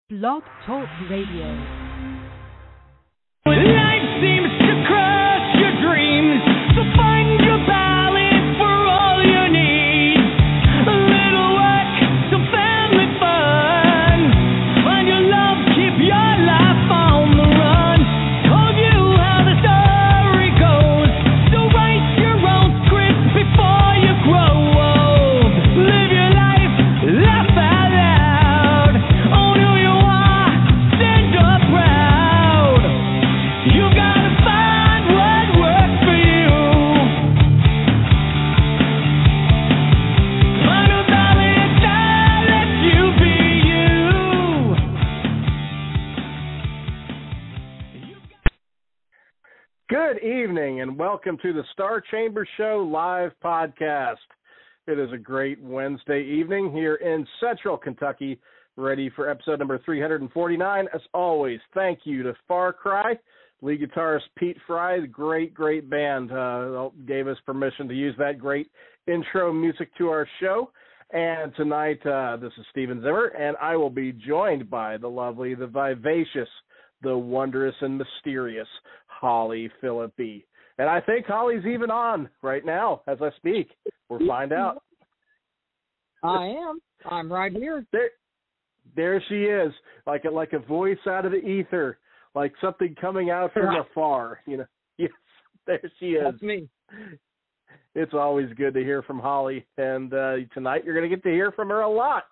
Blog Talk Radio. Life seems to crush your dreams, so find your balance for all you need. A little work, some family fun. Find your love, keep your life on the run. Told you how the story goes, so write your own script before you grow old. Live your life, laugh out loud. Own who you are, stand up proud. You gotta find what works for you. Find a balance that lets you be you. Good evening and welcome to the Star Chamber Show live podcast. It is a great Wednesday evening here in Central Kentucky, ready for episode number 349. As always, thank you to FarCry. Lead guitarist Pete Fry, the great band, gave us permission to use that great intro music to our show. And tonight, this is Steven Zimmer, and I will be joined by the lovely, the vivacious, the wondrous, and mysterious Holly Philippi. And I think Holly's even on right now as I speak. We'll find out. I am. I'm right here. There she is, like a voice out of the ether. Like something coming out from afar, you know. Yes, there she is. That's me. It's always good to hear from Holly, and tonight you're going to get to hear from her a lot.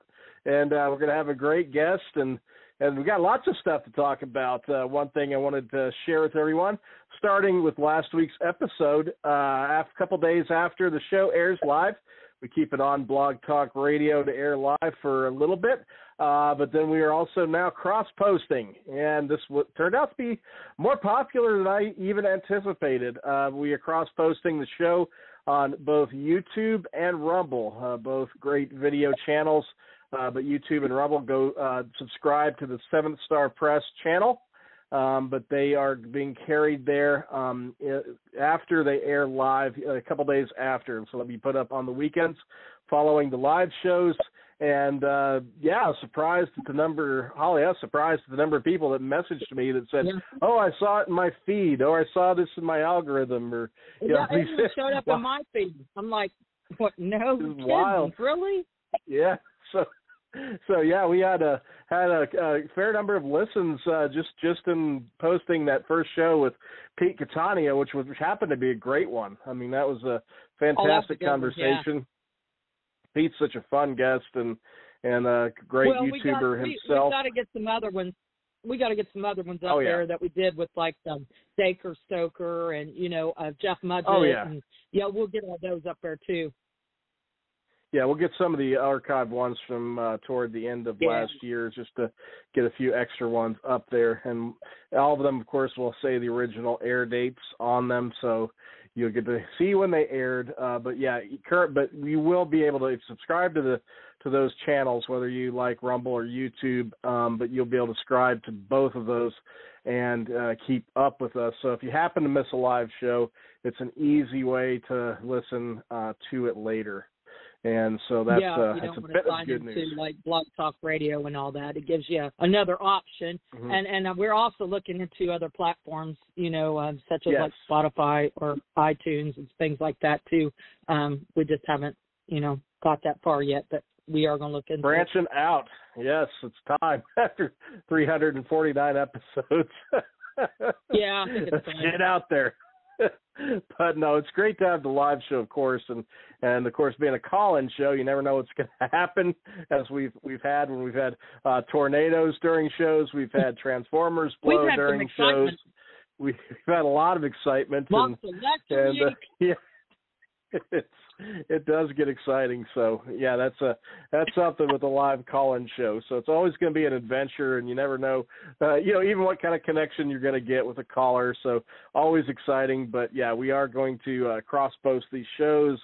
And we're going to have a great guest, and we've got lots of stuff to talk about. One thing I wanted to share with everyone, starting with last week's episode, a couple days after the show airs live, we keep it on Blog Talk Radio to air live for a little bit. But then we are also now cross-posting, and this turned out to be more popular than I even anticipated. We are cross-posting the show on both YouTube and Rumble, both great video channels, but YouTube and Rumble, go subscribe to the 7th Star Press channel, but they are being carried there after they air live, a couple days after, so they'll be put up on the weekends following the live shows. And, surprised at the number, Holly, I was surprised at the number of people that messaged me that said, oh, I saw it in my feed, or I saw this in my algorithm, or, it showed up in my feed. I'm like, what, no kidding, wild. Really? Yeah, so yeah, we had a fair number of listens just in posting that first show with Pete Catania, which happened to be a great one. I mean, that was a fantastic conversation. Yeah. Pete's such a fun guest and a great YouTuber himself. We got to get some other ones. We got to get some other ones up there that we did with like Daker Stoker and Jeff Mudgett. Oh yeah. And, we'll get all those up there too. Yeah, we'll get some of the archived ones from toward the end of last year just to get a few extra ones up there. And all of them, of course, will say the original air dates on them, so you'll get to see when they aired. But you will be able to subscribe to those channels, whether you like Rumble or YouTube, but you'll be able to subscribe to both of those and keep up with us. So if you happen to miss a live show, it's an easy way to listen to it later. And so that's a bit of good news. To like Blog Talk Radio and all that. It gives you another option. Mm-hmm. And we're also looking into other platforms, such as like Spotify or iTunes and things like that too. We just haven't, got that far yet, but we are going to look into branching out. Yes, it's time after 349 episodes. Yeah, I think it's time. Get out there. But no, it's great to have the live show, of course, and of course, being a call-in show, you never know what's going to happen. As we've had when we've had tornadoes during shows, we've had transformers blow during shows. We've had a lot of excitement, it does get exciting. So yeah, that's something with a live call-in show. So it's always going to be an adventure, and you never know, even what kind of connection you're going to get with a caller. So always exciting. But yeah, we are going to cross-post these shows,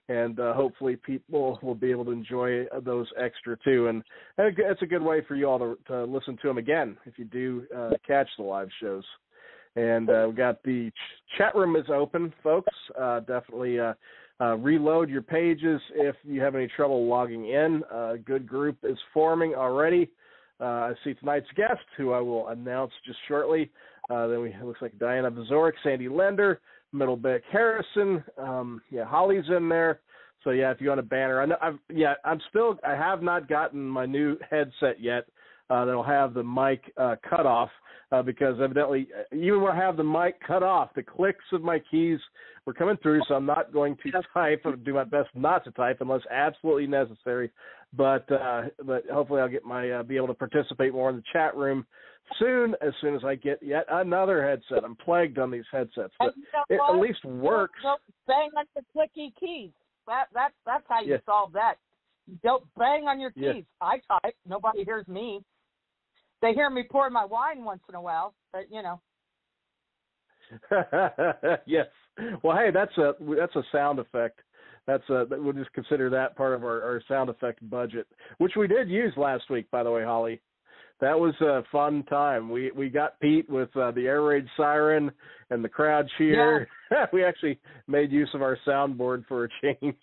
and hopefully people will be able to enjoy those extra too. And it's a good way for you all to listen to them again if you do catch the live shows. And we got the chat room is open, folks. Definitely reload your pages if you have any trouble logging in. A good group is forming already. I see tonight's guest, who I will announce just shortly. Then it looks like Diana Bazorek, Sandy Lender, Middlebeck Harrison. Holly's in there. So yeah, if you want a banner, I have not gotten my new headset yet. That'll have the mic cut off because evidently, even when I have the mic cut off, the clicks of my keys were coming through. So I'm not going to type. I'll do my best not to type unless absolutely necessary. But hopefully I'll be able to participate more in the chat room soon as I get yet another headset. I'm plagued on these headsets, but it at least works. Don't bang on your clicky keys. That's how you solve that. Don't bang on your keys. I type. Nobody hears me. They hear me pour my wine once in a while, but you know. Yes. Well, hey, that's a sound effect. We'll just consider that part of our sound effect budget, which we did use last week, by the way, Holly. That was a fun time. We got Pete with the air raid siren and the crowd cheer. Yeah. We actually made use of our soundboard for a change.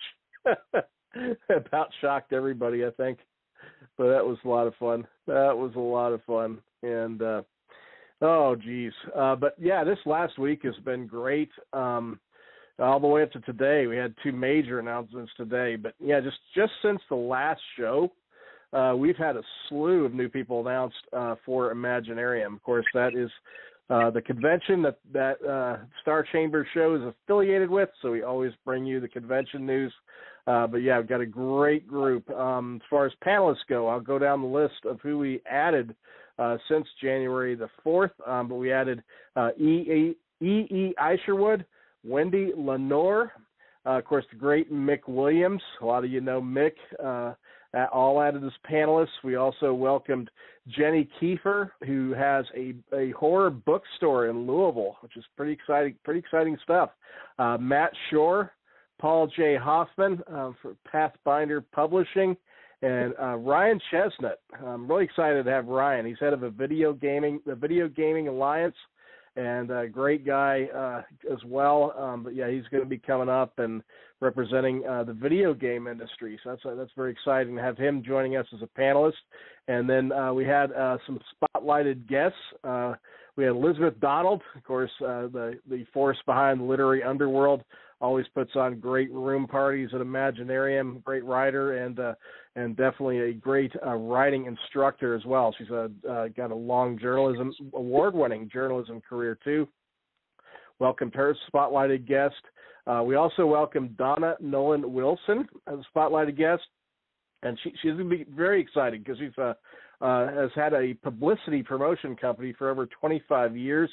About shocked everybody, I think. But that was a lot of fun. And, oh, geez. But, yeah, this last week has been great. All the way up to today. We had 2 major announcements today. But, yeah, just since the last show, we've had a slew of new people announced for Imaginarium. Of course, that is the convention that Star Chamber show is affiliated with, so we always bring you the convention news. But, yeah, we've got a great group. As far as panelists go, I'll go down the list of who we added since January the 4th. But we added E.E. Isherwood, Wendy Lenore, of course, the great Mick Williams. A lot of you know Mick. All added as panelists. We also welcomed Jenny Kiefer, who has a horror bookstore in Louisville, which is pretty exciting stuff. Matt Shore, Paul J. Hoffman for Pathfinder Publishing, and Ryan Chestnut. I'm really excited to have Ryan. He's head of the Video Gaming Alliance, and a great guy as well. But yeah, he's going to be coming up and representing the video game industry. So that's very exciting to have him joining us as a panelist. And then we had some spotlighted guests. We had Elizabeth Donald, of course, the force behind the literary underworld. Always puts on great room parties at Imaginarium. Great writer and definitely a great writing instructor as well. She's got a long award-winning journalism career too. Welcomed her as a spotlighted guest. We also welcomed Donna Nolan Wilson as a spotlighted guest, and she's going to be very excited because she's has had a publicity promotion company for over 25 years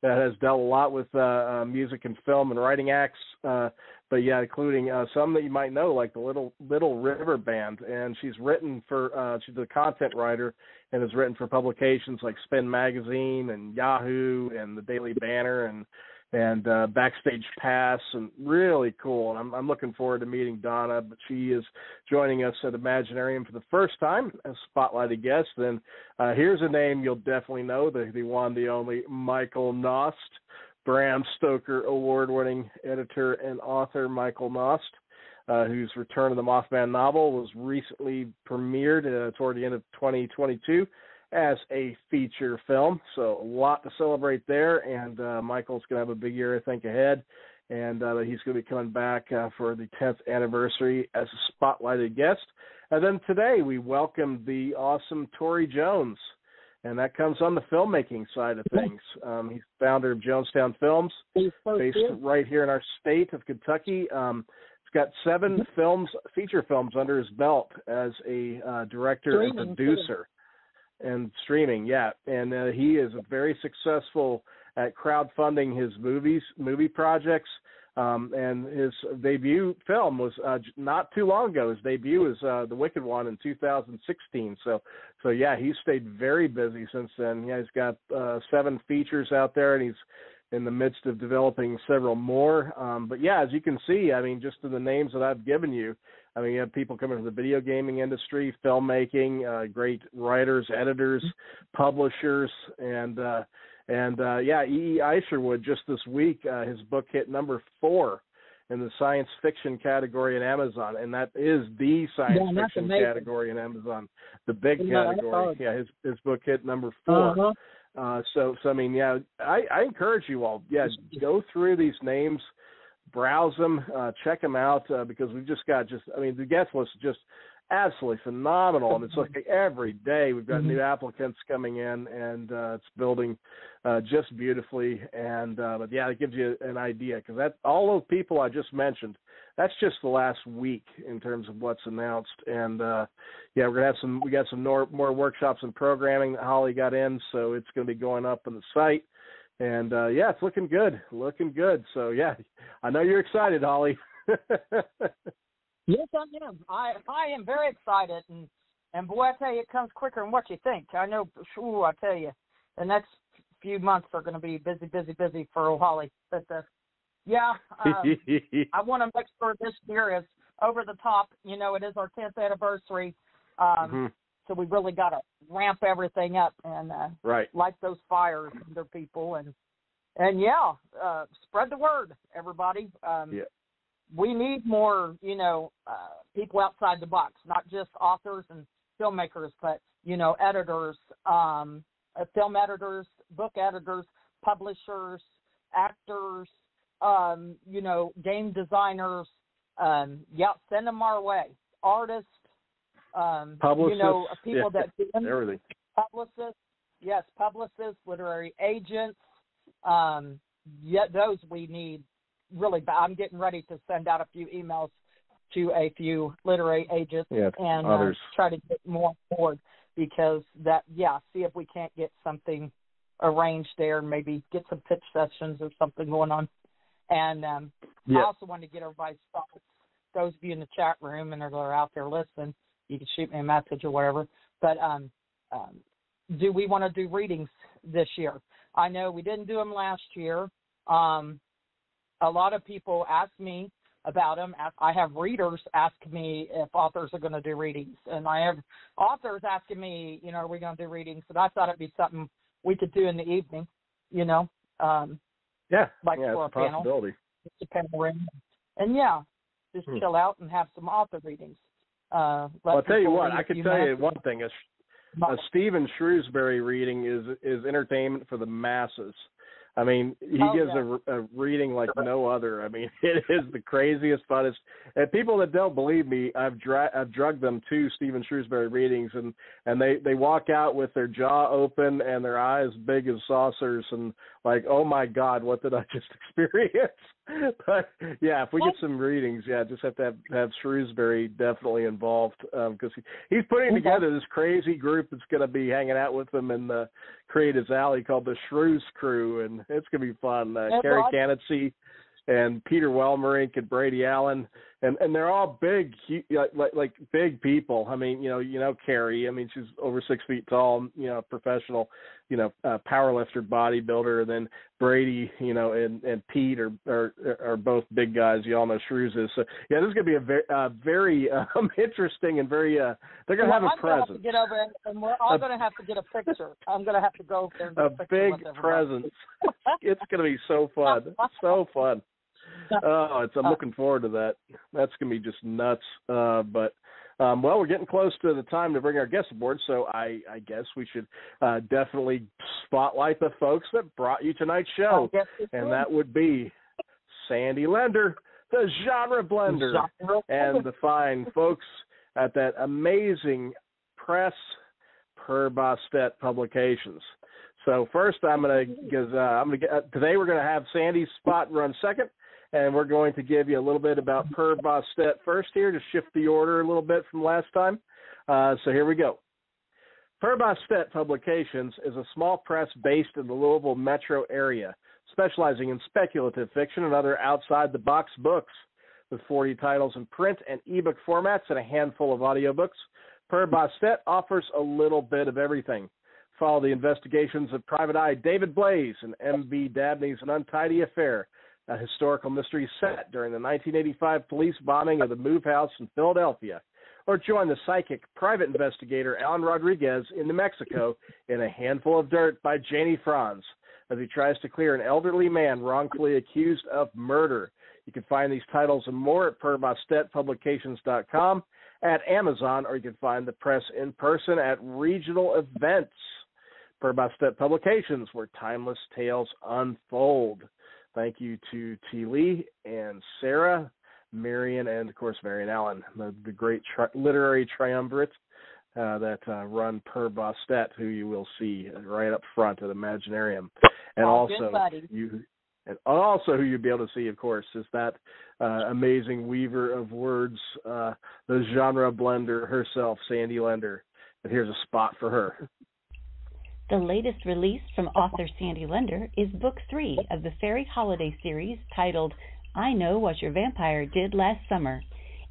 that has dealt a lot with music and film and writing acts, but yeah, including some that you might know, like the Little River Band. And she's written for, she's a content writer and has written for publications like Spin Magazine and Yahoo and the Daily Banner and Backstage Pass, and really cool. And I'm looking forward to meeting Donna, but she is joining us at Imaginarium for the first time as spotlighted guest. Then here's a name you'll definitely know, the one, the only Michael Nost, Bram Stoker award-winning editor and author Michael Nost, whose Return of the Mothman novel was recently premiered toward the end of 2022. As a feature film, so a lot to celebrate there, and Michael's going to have a big year, I think, ahead, and he's going to be coming back for the 10th anniversary as a spotlighted guest. And then today we welcomed the awesome Tori Jones, and that comes on the filmmaking side of things. He's founder of Jonestown Films, based right here in our state of Kentucky. He's got 7 feature films under his belt as a director and producer. And streaming, yeah. And he is very successful at crowdfunding his movie projects. And his debut film was not too long ago. His debut was The Wicked One in 2016. So yeah, he's stayed very busy since then. Yeah, he's got 7 features out there, and he's in the midst of developing several more. But yeah, as you can see, I mean, just to the names that I've given you, I mean, you have people coming from the video gaming industry, filmmaking, great writers, editors, publishers, and E.E. Isherwood just this week, his book hit number 4 in the science fiction category in Amazon, and that is the science fiction category in Amazon, the big category. Yeah, his book hit number 4. So I mean, yeah, I encourage you all, go through these names, browse them, check them out, because we've just got the guest list is just absolutely phenomenal, and it's like every day we've got new applicants coming in, and it's building just beautifully. And but yeah, it gives you an idea, because that all those people I just mentioned, that's just the last week in terms of what's announced. And yeah, we got some more workshops and programming that Holly got in, so it's going to be going up on the site. And yeah, it's looking good. So yeah, I know you're excited, Holly. Yes, I am. I am very excited, and boy, I tell you, it comes quicker than what you think. I know, I tell you, the next few months are going to be busy for Holly. But yeah, I want to make sure this year is over the top. You know, it is our 10th anniversary, so we really got to ramp everything up and light those fires under people, and yeah, spread the word, everybody. We need more, people outside the box, not just authors and filmmakers, but, editors, film editors, book editors, publishers, actors, game designers. Send them our way. Artists, publicists, people that do everything. Publicists, literary agents. Those we need. Really bad. I'm getting ready to send out a few emails to a few literary agents and try to get more forward, because see if we can't get something arranged there and maybe get some pitch sessions or something going on. And I also want to get everybody's thoughts. Those of you in the chat room and are out there listening, you can shoot me a message or whatever. But do we want to do readings this year? I know we didn't do them last year. A lot of people ask me about them. I have readers ask me if authors are going to do readings, and I have authors asking me, are we going to do readings? And I thought it'd be something we could do in the evening, like for a panel. Possibility. Just a panel room, and just chill out and have some author readings. Well, I'll tell you what, I can tell you one thing: a Stephen Shrewsbury reading is entertainment for the masses. I mean, he gives a reading like no other. I mean, it is the craziest, funnest. And people that don't believe me, I've drugged them to Stephen Shrewsbury readings, and they walk out with their jaw open and their eyes big as saucers, and like, oh my God, what did I just experience? But yeah, if we get some readings, just have to have Shrewsbury definitely involved, because he's putting together this crazy group that's going to be hanging out with him in the Creatives Alley called the Shrews Crew, and it's going to be fun. Carrie Canetsy and Peter Welmerink and Brady Allen, and they're all big, like big people. I mean, Carrie. I mean, she's over 6 feet tall, professional, powerlifter, bodybuilder. And then Brady, and Pete are both big guys. You all know Shrews is. So yeah, this is going to be a very interesting and very. They're going to have a presence. Have to get over, and we're all going to have to get a picture. I'm going to have to go over there and get a picture big presence. It's going to be so fun. So fun. I'm looking forward to that. That's going to be just nuts. But we're getting close to the time to bring our guests aboard, so I guess we should definitely spotlight the folks that brought you tonight's show, and that would be Sandy Lender, the genre blender, and the fine folks at that amazing press, Per Bostet Publications. So first, today we're going to have Sandy's spot run second. And we're going to give you a little bit about Per Bostet first here to shift the order a little bit from last time. So here we go. Per Bostet Publications is a small press based in the Louisville metro area, specializing in speculative fiction and other outside-the-box books. With 40 titles in print and ebook formats and a handful of audiobooks, Per Bostet offers a little bit of everything. Follow the investigations of Private Eye David Blaze and M.B. Dabney's An Untidy Affair, a historical mystery set during the 1985 police bombing of the Move House in Philadelphia. Or join the psychic private investigator Alan Rodriguez in New Mexico in A Handful of Dirt by Janie Franz, as he tries to clear an elderly man wrongfully accused of murder. You can find these titles and more at PerbostetPublications.com, at Amazon, or you can find the press in person at regional events. Perbostet Publications, where timeless tales unfold. Thank you to T. Lee and Sarah, Marion, and, of course, Marion Allen, the great literary triumvirate that run Perbostet, who you will see right up front at Imaginarium. And also who you'll be able to see, of course, is that amazing weaver of words, the genre blender herself, Sandy Lender. And here's a spot for her. The latest release from author Sandy Lender is Book 3 of the Fairy Holiday series titled I Know What Your Vampire Did Last Summer.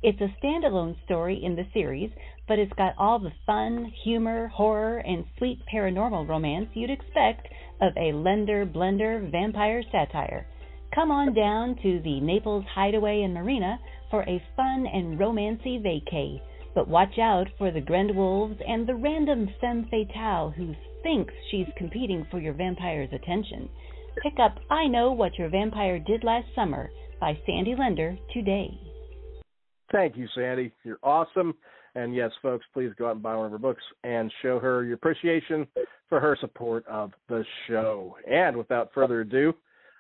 It's a standalone story in the series, but it's got all the fun, humor, horror, and sweet paranormal romance you'd expect of a Lender-blender vampire satire. Come on down to the Naples Hideaway and Marina for a fun and romancy vacay, but watch out for the Grendwolves and the random femme fatale who thinks she's competing for your vampire's attention. Pick up I Know What Your Vampire Did Last Summer by Sandy Lender today. Thank you, Sandy. You're awesome. And yes, folks, please go out and buy one of her books and show her your appreciation for her support of the show. And without further ado,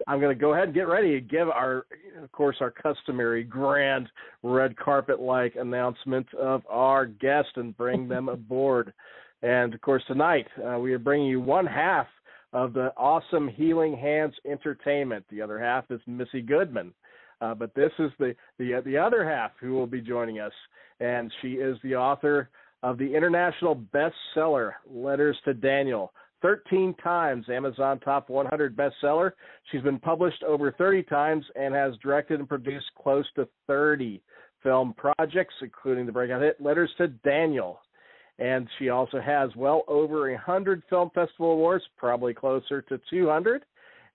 I'm going to go ahead and get ready to give our customary grand red carpet-like announcement of our guest and bring them aboard. And, of course, tonight we are bringing you one half of the awesome Healing Hands Entertainment. The other half is Missy Goodman. But this is the other half who will be joining us, and she is the author of the international bestseller, Letters to Daniel, 13 times Amazon Top 100 bestseller. She's been published over 30 times and has directed and produced close to 30 film projects, including the breakout hit Letters to Daniel. And she also has well over 100 film festival awards, probably closer to 200.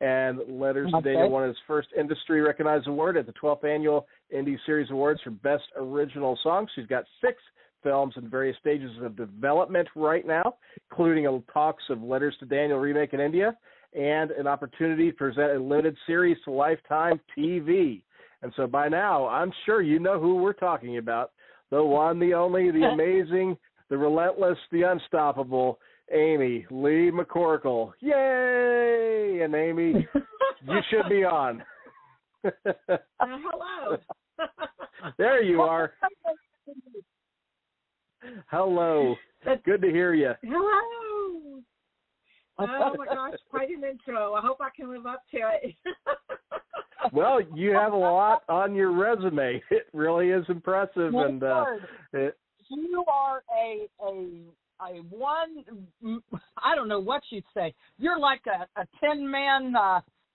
And Letters to Daniel won his first industry-recognized award at the 12th Annual Indie Series Awards for Best Original Song. She's got 6 films in various stages of development right now, including talks of Letters to Daniel remake in India and an opportunity to present a limited series to Lifetime TV. And so by now, I'm sure you know who we're talking about, the one, the only, the amazing, the relentless, the unstoppable, Amy Leigh McCorkle. Yay! And Amy, you should be on. Hello. There you are. Hello. Good to hear you. Hello. Oh, my gosh, quite an intro. I hope I can live up to it. Well, you have a lot on your resume. It really is impressive. Yes, and you are a one, I don't know what you'd say. You're like a 10-man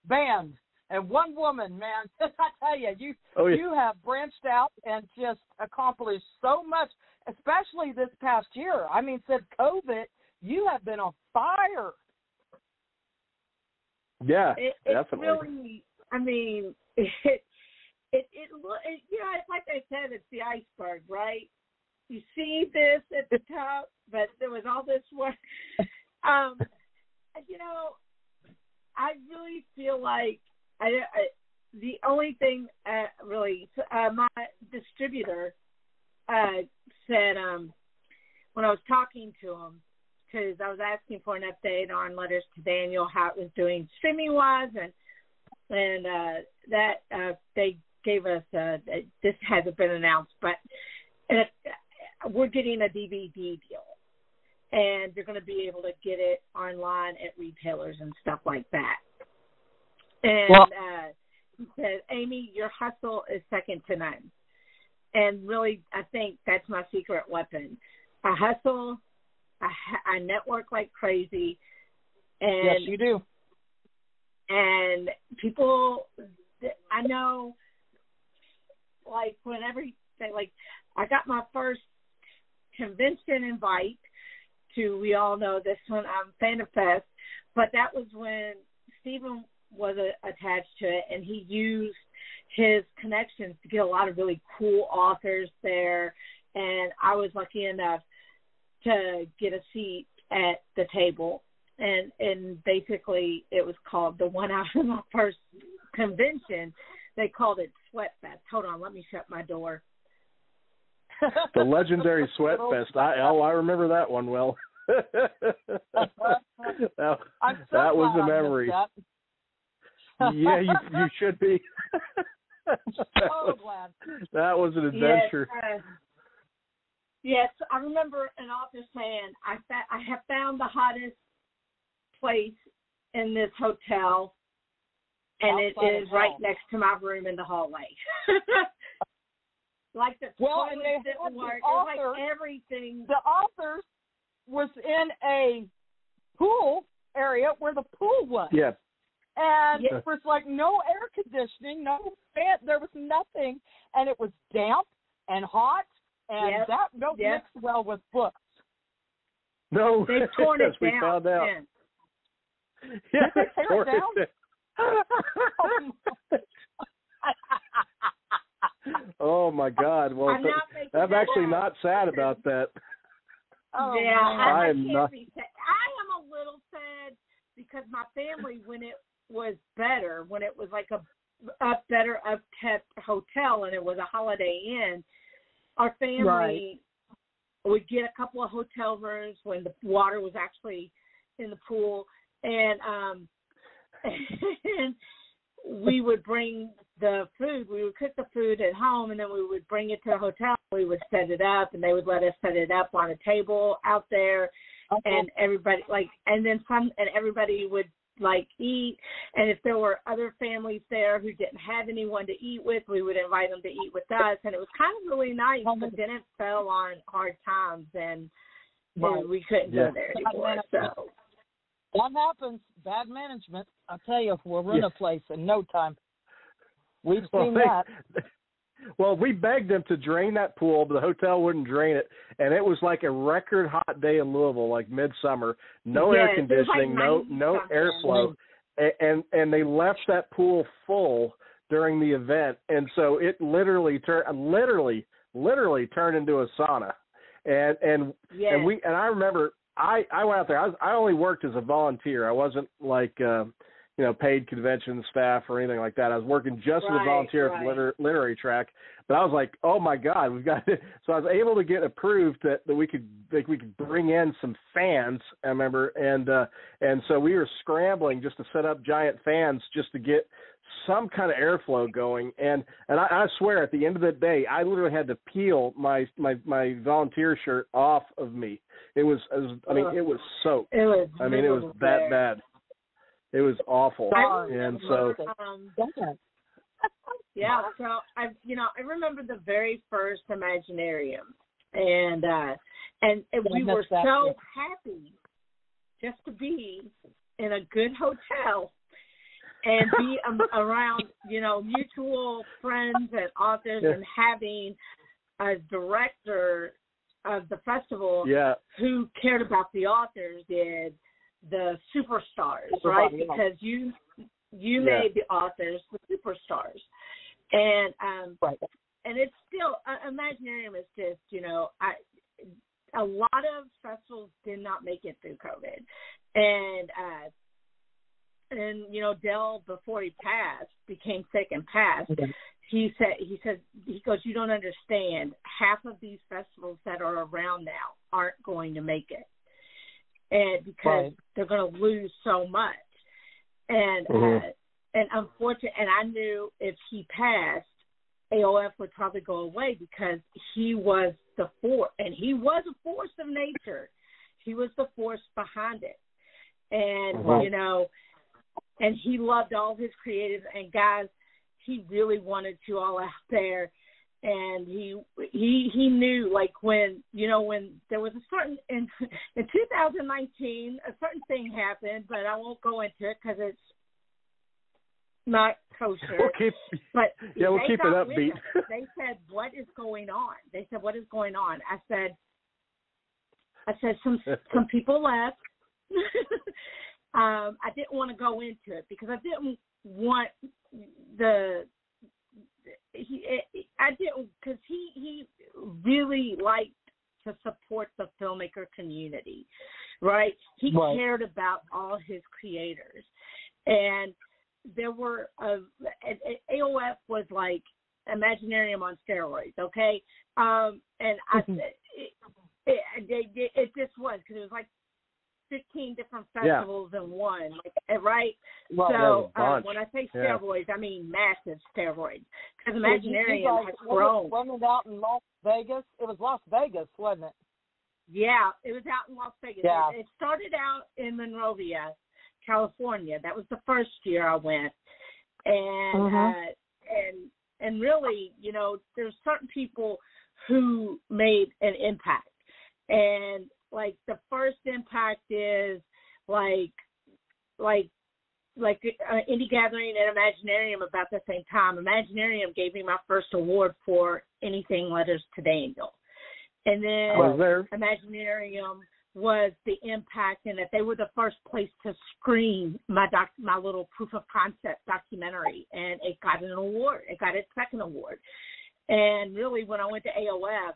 band and one woman, man. I tell you, you have branched out and just accomplished so much, especially this past year. I mean, since COVID, you have been on fire. Yeah, definitely. Really, I mean, it you know, it's like I said, it's the iceberg, right? You see this at the top, but there was all this work. You know, I really feel like the only thing really, my distributor said when I was talking to him, because I was asking for an update on Letters to Daniel, how it was doing streaming-wise, and that they gave us, this hasn't been announced, but we're getting a DVD deal, and you're going to be able to get it online at retailers and stuff like that. And he said, Amy, your hustle is second to none. And really, I think that's my secret weapon. I hustle, I network like crazy. And, yes, you do. And people, I know, like, whenever they, like, I got my first convention invite to, we all know this one, Fandom Fest, but that was when Stephen was attached to it, and he used his connections to get a lot of really cool authors there, and I was lucky enough to get a seat at the table, and basically it was called, the one after my first convention, they called it Sweat Fest. Hold on, let me shut my door. The legendary Sweat Fest. I remember that one well. that was a memory. Yeah, you should be. Glad. That was an adventure. Yes, I remember an author saying, I have found the hottest place in this hotel, and it is right next to my room in the hallway. Like the and they didn't work. Author, it was like everything. The author was in a pool area where the pool was. Yeah. And it was like no air conditioning, no fan, there was nothing, and it was damp and hot, and that don't mix well with books. No, they've torn it we down. Found out. Yeah, they tear it down? Oh my God! Well, I'm actually not sad about that. Oh, yeah, I am not. I am a little sad because my family, when it was better, when it was like a better upkept hotel and it was a Holiday Inn, our family would get a couple of hotel rooms when the water was actually in the pool, and we would bring the food. We would cook the food at home, and then we would bring it to the hotel. We would set it up, and they would let us set it up on a table out there, and everybody and everybody would eat. And if there were other families there who didn't have anyone to eat with, we would invite them to eat with us, and it was kind of really nice. But then it fell on hard times, and we couldn't go there anymore. So. What happens? Bad management. I'll tell you, we'll run a place in no time. We've seen that. Well, we begged them to drain that pool, but the hotel wouldn't drain it, and it was like a record hot day in Louisville, like midsummer. No air conditioning, no airflow, and they left that pool full during the event, and so it literally turned into a sauna, and I remember. I went out there. I only worked as a volunteer. I wasn't paid convention staff or anything like that. I was working just as a volunteer at the literary track. But I was like, oh my God, we've got it. So I was able to get approved that we could bring in some fans. I remember, and so we were scrambling just to set up giant fans just to get some kind of airflow going. And I swear, at the end of the day, I literally had to peel my volunteer shirt off of me. It was soaked. It was that bad. It was awful. And so so I remember the very first Imaginarium, and we were so happy just to be in a good hotel and be around, mutual friends and authors, and having a director of the festival who cared about the authors, did the superstars, right? Because you made the authors the superstars, and and it's still Imaginarium is just a lot of festivals did not make it through COVID, and Dell, before he became sick and passed. He goes, you don't understand. Half of these festivals that are around now aren't going to make it, and because they're going to lose so much. And and unfortunately, and I knew if he passed, AOF would probably go away because he was the force, and he was a force of nature. He was the force behind it, and and he loved all his creatives and guys. He really wanted you all out there, and he knew, when there was a certain in 2019 a certain thing happened, but I won't go into it because it's not kosher. We'll keep it upbeat. They said, "What is going on?" They said, "What is going on?" I said some people left. I didn't want to go into it because I didn't want because he really liked to support the filmmaker community, right? He cared about all his creators, and there were AOF was Imaginarium on steroids, okay? And I it just was, because it was like 15 different festivals in one, right? So when I say steroids, I mean massive steroids, because Imaginarium has grown. Wasn't it out in Las Vegas? It was Las Vegas, wasn't it? Yeah, it was out in Las Vegas. Yeah. It started out in Monrovia, California. That was the first year I went. And really, you know, there's certain people who made an impact. And like the first impact is like Indie Gathering and Imaginarium about the same time. Imaginarium gave me my first award for Anything Letters to Daniel. And then Imaginarium was the impact in that they were the first place to screen my little proof of concept documentary, and it got an award. It got its second award. And really, when I went to AOF,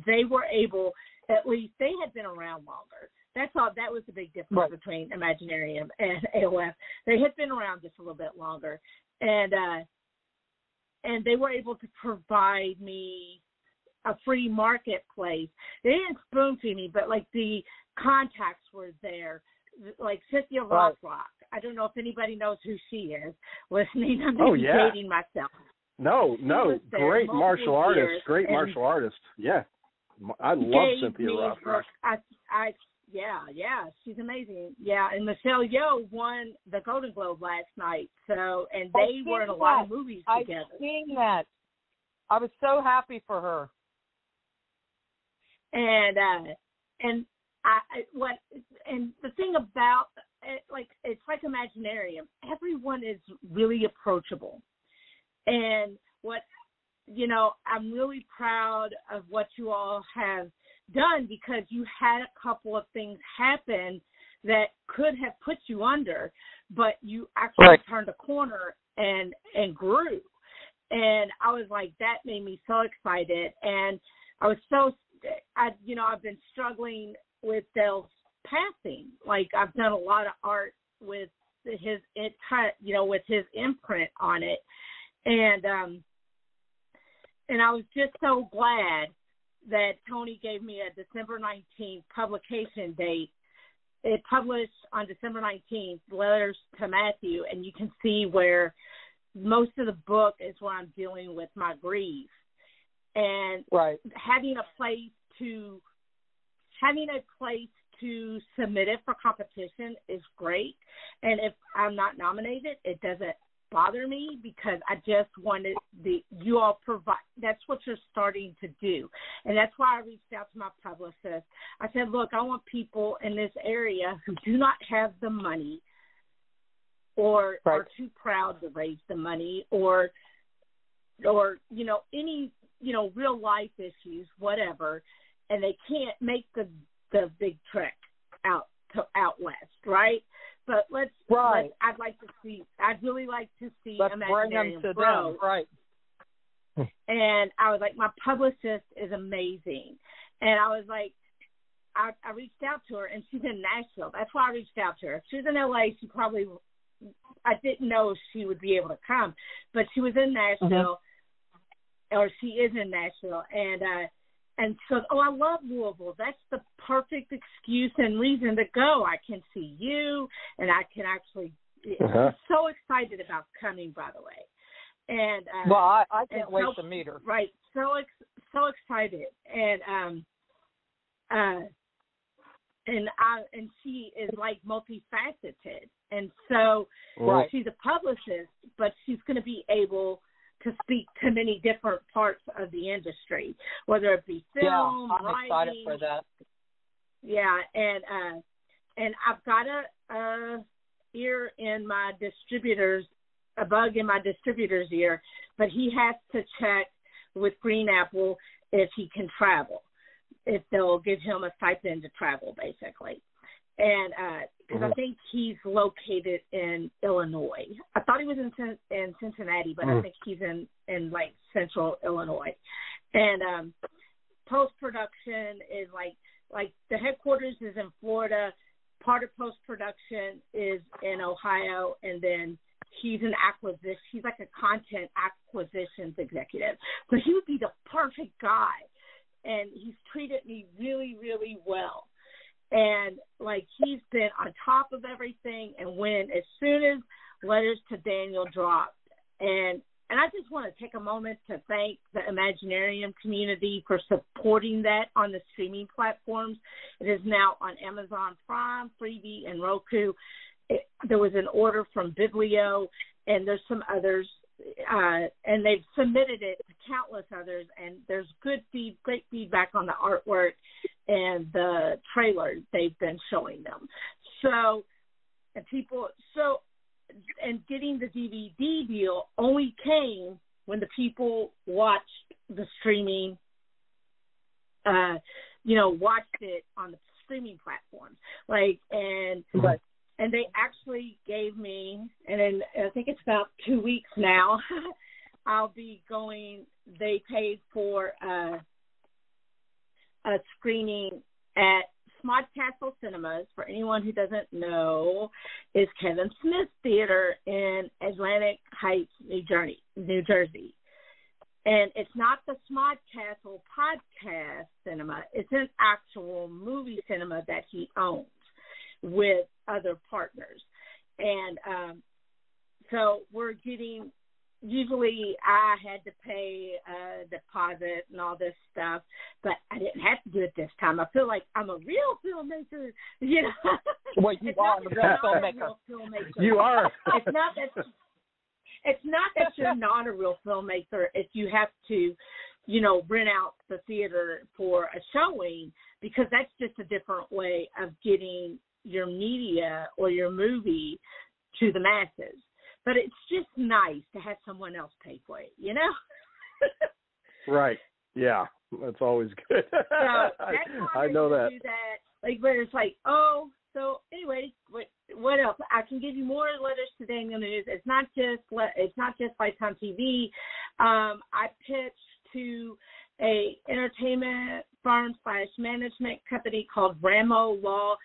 they were able, at least they had been around longer. That's all. That was the big difference between Imaginarium and AOF. They had been around just a little bit longer, and they were able to provide me a free marketplace. They didn't spoon feed me, but like the contacts were there. Like Cynthia Rock. I don't know if anybody knows who she is listening. I'm dating myself. No, great martial artist. Great martial artist. Yeah, I love Cynthia Rock. Yeah, she's amazing. Yeah, and Michelle Yeoh won the Golden Globe last night. So, and they were in a lot of movies together. I've seen that. I was so happy for her. And the thing about it, like, it's like Imaginarium. Everyone is really approachable, and I'm really proud of what you all have done, because you had a couple of things happen that could have put you under, but you actually turned a corner and grew. And I was like, that made me so excited, and I was I've been struggling with Dale's passing. Like, I've done a lot of art with his imprint on it, and I was just so glad that Tony gave me a December 19th publication date. It published on December 19th, Letters to Matthew, and you can see where most of the book is where I'm dealing with my grief. And having a place to submit it for competition is great. And if I'm not nominated, it doesn't bother me, because I just wanted you all provide. That's what you're starting to do, and that's why I reached out to my publicist. I said, look, I want people in this area who do not have the money, or are too proud to raise the money, or any real life issues, whatever, and they can't make the big trek out west, right? But I'd really like to see Imaginarium grow. Right. And I was like, my publicist is amazing. And I was like, I reached out to her, and she's in Nashville. That's why I reached out to her. If she was in LA, I didn't know if she would be able to come, but she was in Nashville, or she is in Nashville, and she goes, I love Louisville. That's the perfect excuse and reason to go. I can see you, and I can actually. I'm so excited about coming, by the way. And I can't wait to meet her. Right, so excited, and she is like multifaceted, and so she's a publicist, but she's going to be able to speak to many different parts of the industry, whether it be film, I'm writing. excited for that. Yeah, and I've got a ear in my distributor's, a bug in my distributor's ear, but he has to check with Green Apple if he can travel, if they'll give him a stipend to travel, basically. And because I think he's located in Illinois. I thought he was in Cincinnati, but I think he's in like central Illinois. And post-production is like the headquarters is in Florida. Part of post-production is in Ohio, and then he's an acquisition. He's like a content acquisitions executive. So he would be the perfect guy. And he's treated me really, really well. And, like, he's been on top of everything. And as soon as Letters to Daniel dropped, and I just want to take a moment to thank the Imaginarium community for supporting that on the streaming platforms. It is now on Amazon Prime, Freevee, and Roku. There was an order from Biblio, and there's some others, and they've submitted it to countless others, and there's great feedback on the artwork and the trailer they've been showing them. And getting the DVD deal only came when the people watched the streaming, watched it on the streaming platforms. And they actually gave me, and then I think it's about 2 weeks now, I'll be going, they paid for a screening at Smod Castle Cinemas. For anyone who doesn't know, is Kevin Smith Theater in Atlantic Heights, New Jersey. And it's not the Smod Castle podcast cinema. It's an actual movie cinema that he owns with other partners. And so we're getting, usually I had to pay a deposit and all this stuff, but I didn't have to do it this time. I feel like I'm a real filmmaker, you know. Well, you are a real filmmaker. You are. It's not that you're not a real filmmaker if you have to, rent out the theater for a showing, because that's just a different way of getting your media or your movie to the masses. But it's just nice to have someone else pay for it, Right. Yeah. That's always good. So that's I know that. Do that. But it's like, so anyway, what else? I can give you more Letters to Daniel news. It's not just Lifetime TV. I pitched to a entertainment firm/management company called Ramo Law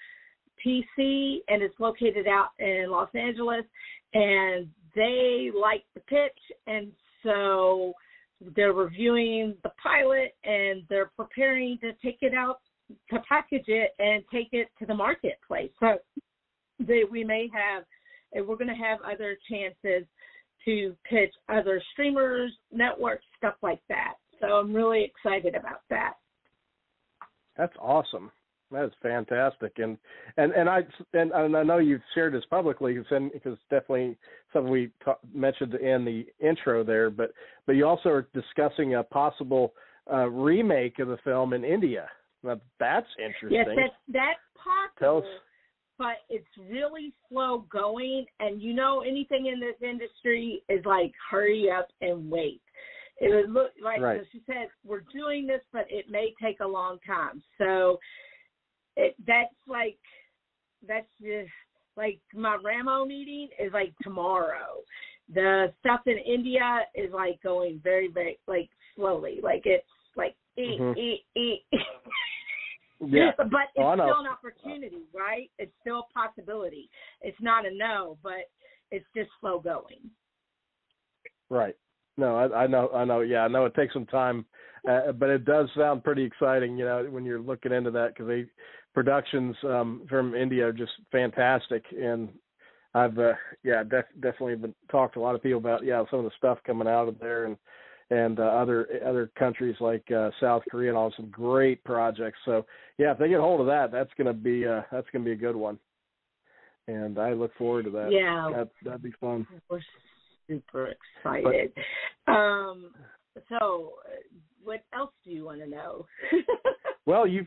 PC, and it's located out in Los Angeles, and they liked the pitch, and so they're reviewing the pilot, and they're preparing to take it out, to package it and take it to the marketplace. So we're going to have other chances to pitch other streamers, networks, stuff like that. So I'm really excited about that. That's awesome. That is fantastic, and I know you've shared this publicly because it's definitely something we mentioned in the intro there. But you also are discussing a possible remake of the film in India. Now, that's interesting. Yes, that's possible, but it's really slow going. And anything in this industry is like hurry up and wait. It would look like, right. So she said, we're doing this, but it may take a long time. So. That's just like my Ramo meeting is like tomorrow. The stuff in India is like going very, very slowly. It's like Yeah. But it's still an opportunity, right? It's still a possibility. It's not a no, but it's just slow going. Right. No, I know. Yeah, I know it takes some time, but it does sound pretty exciting, when you're looking into that, because productions from India are just fantastic. And I've, definitely been talked to a lot of people about, some of the stuff coming out of there and other countries like South Korea and all, some great projects. So, if they get hold of that, that's going to be a good one. And I look forward to that. Yeah. That'd be fun. We're super excited. So what else do you want to know? Well, you've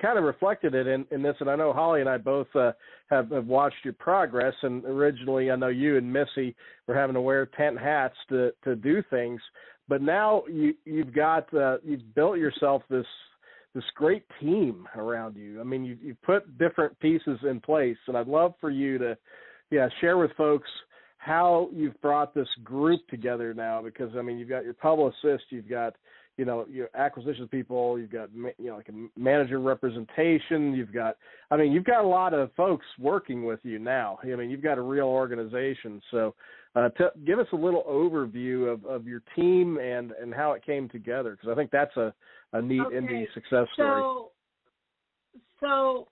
kind of reflected it in this, and I know Holly and I both have watched your progress. And originally, I know you and Missy were having to wear tent hats to do things, but now you've built yourself this great team around you. I mean, you've put different pieces in place, and I'd love for you to share with folks how you've brought this group together now, because, I mean, you've got your publicist, you've got your acquisitions people, you've got, like a manager representation, you've got a lot of folks working with you now. I mean, you've got a real organization. So give us a little overview of your team and how it came together, because I think that's a neat indie success story. So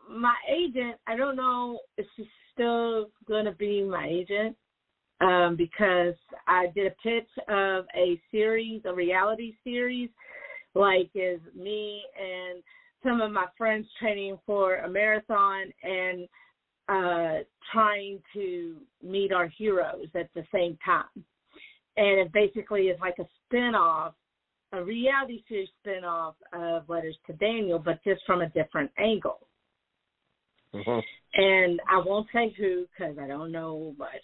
my agent, I don't know if she's still going to be my agent, because I did a pitch of a reality series, like is me and some of my friends training for a marathon and trying to meet our heroes at the same time. And it basically is like a spinoff, a reality series spinoff of Letters to Daniel, but just from a different angle. Mm-hmm. And I won't say who, because I don't know much.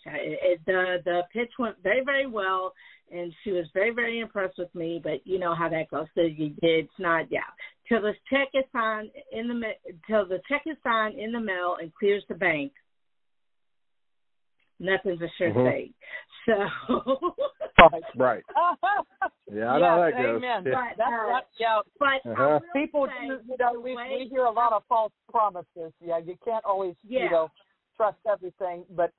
The pitch went very, very well, and she was very, very impressed with me. But you know how that goes. So it's not, till the check is signed in the mail and clears the bank, nothing's a sure thing. So right. Yeah, I know how that goes. Amen. Yeah. But people, we hear a lot of false promises. Yeah, you can't always, trust everything. But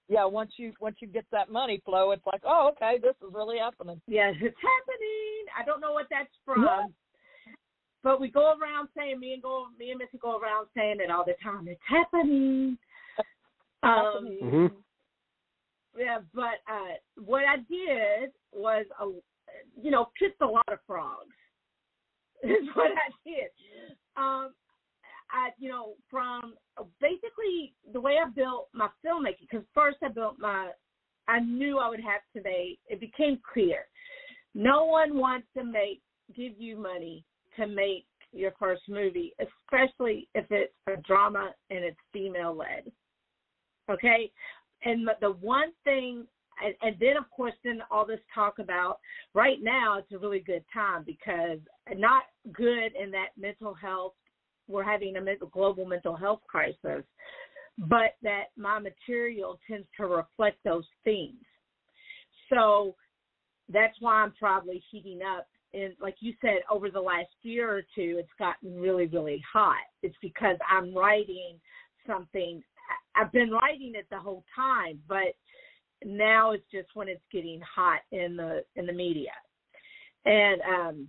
once you get that money flow, it's like, oh, okay, this is really happening. Yes, it's happening. I don't know what that's from, but we go around saying, me and Missy go around saying it all the time. It's happening. Yeah, but what I did was, kissed a lot of frogs. Is what I did. From basically the way I built my filmmaking, because first I knew I would have to it became clear. No one wants to give you money to make your first movie, especially if it's a drama and it's female-led. Okay? And the one thing, and then, of course, all this talk about, right now it's a really good time because not good in that mental health, we're having a global mental health crisis, but that my material tends to reflect those themes. So that's why I'm probably heating up. And like you said, over the last year or two, it's gotten really, really hot. It's because I'm writing something. I've been writing it the whole time, but now it's just when it's getting hot in the media. And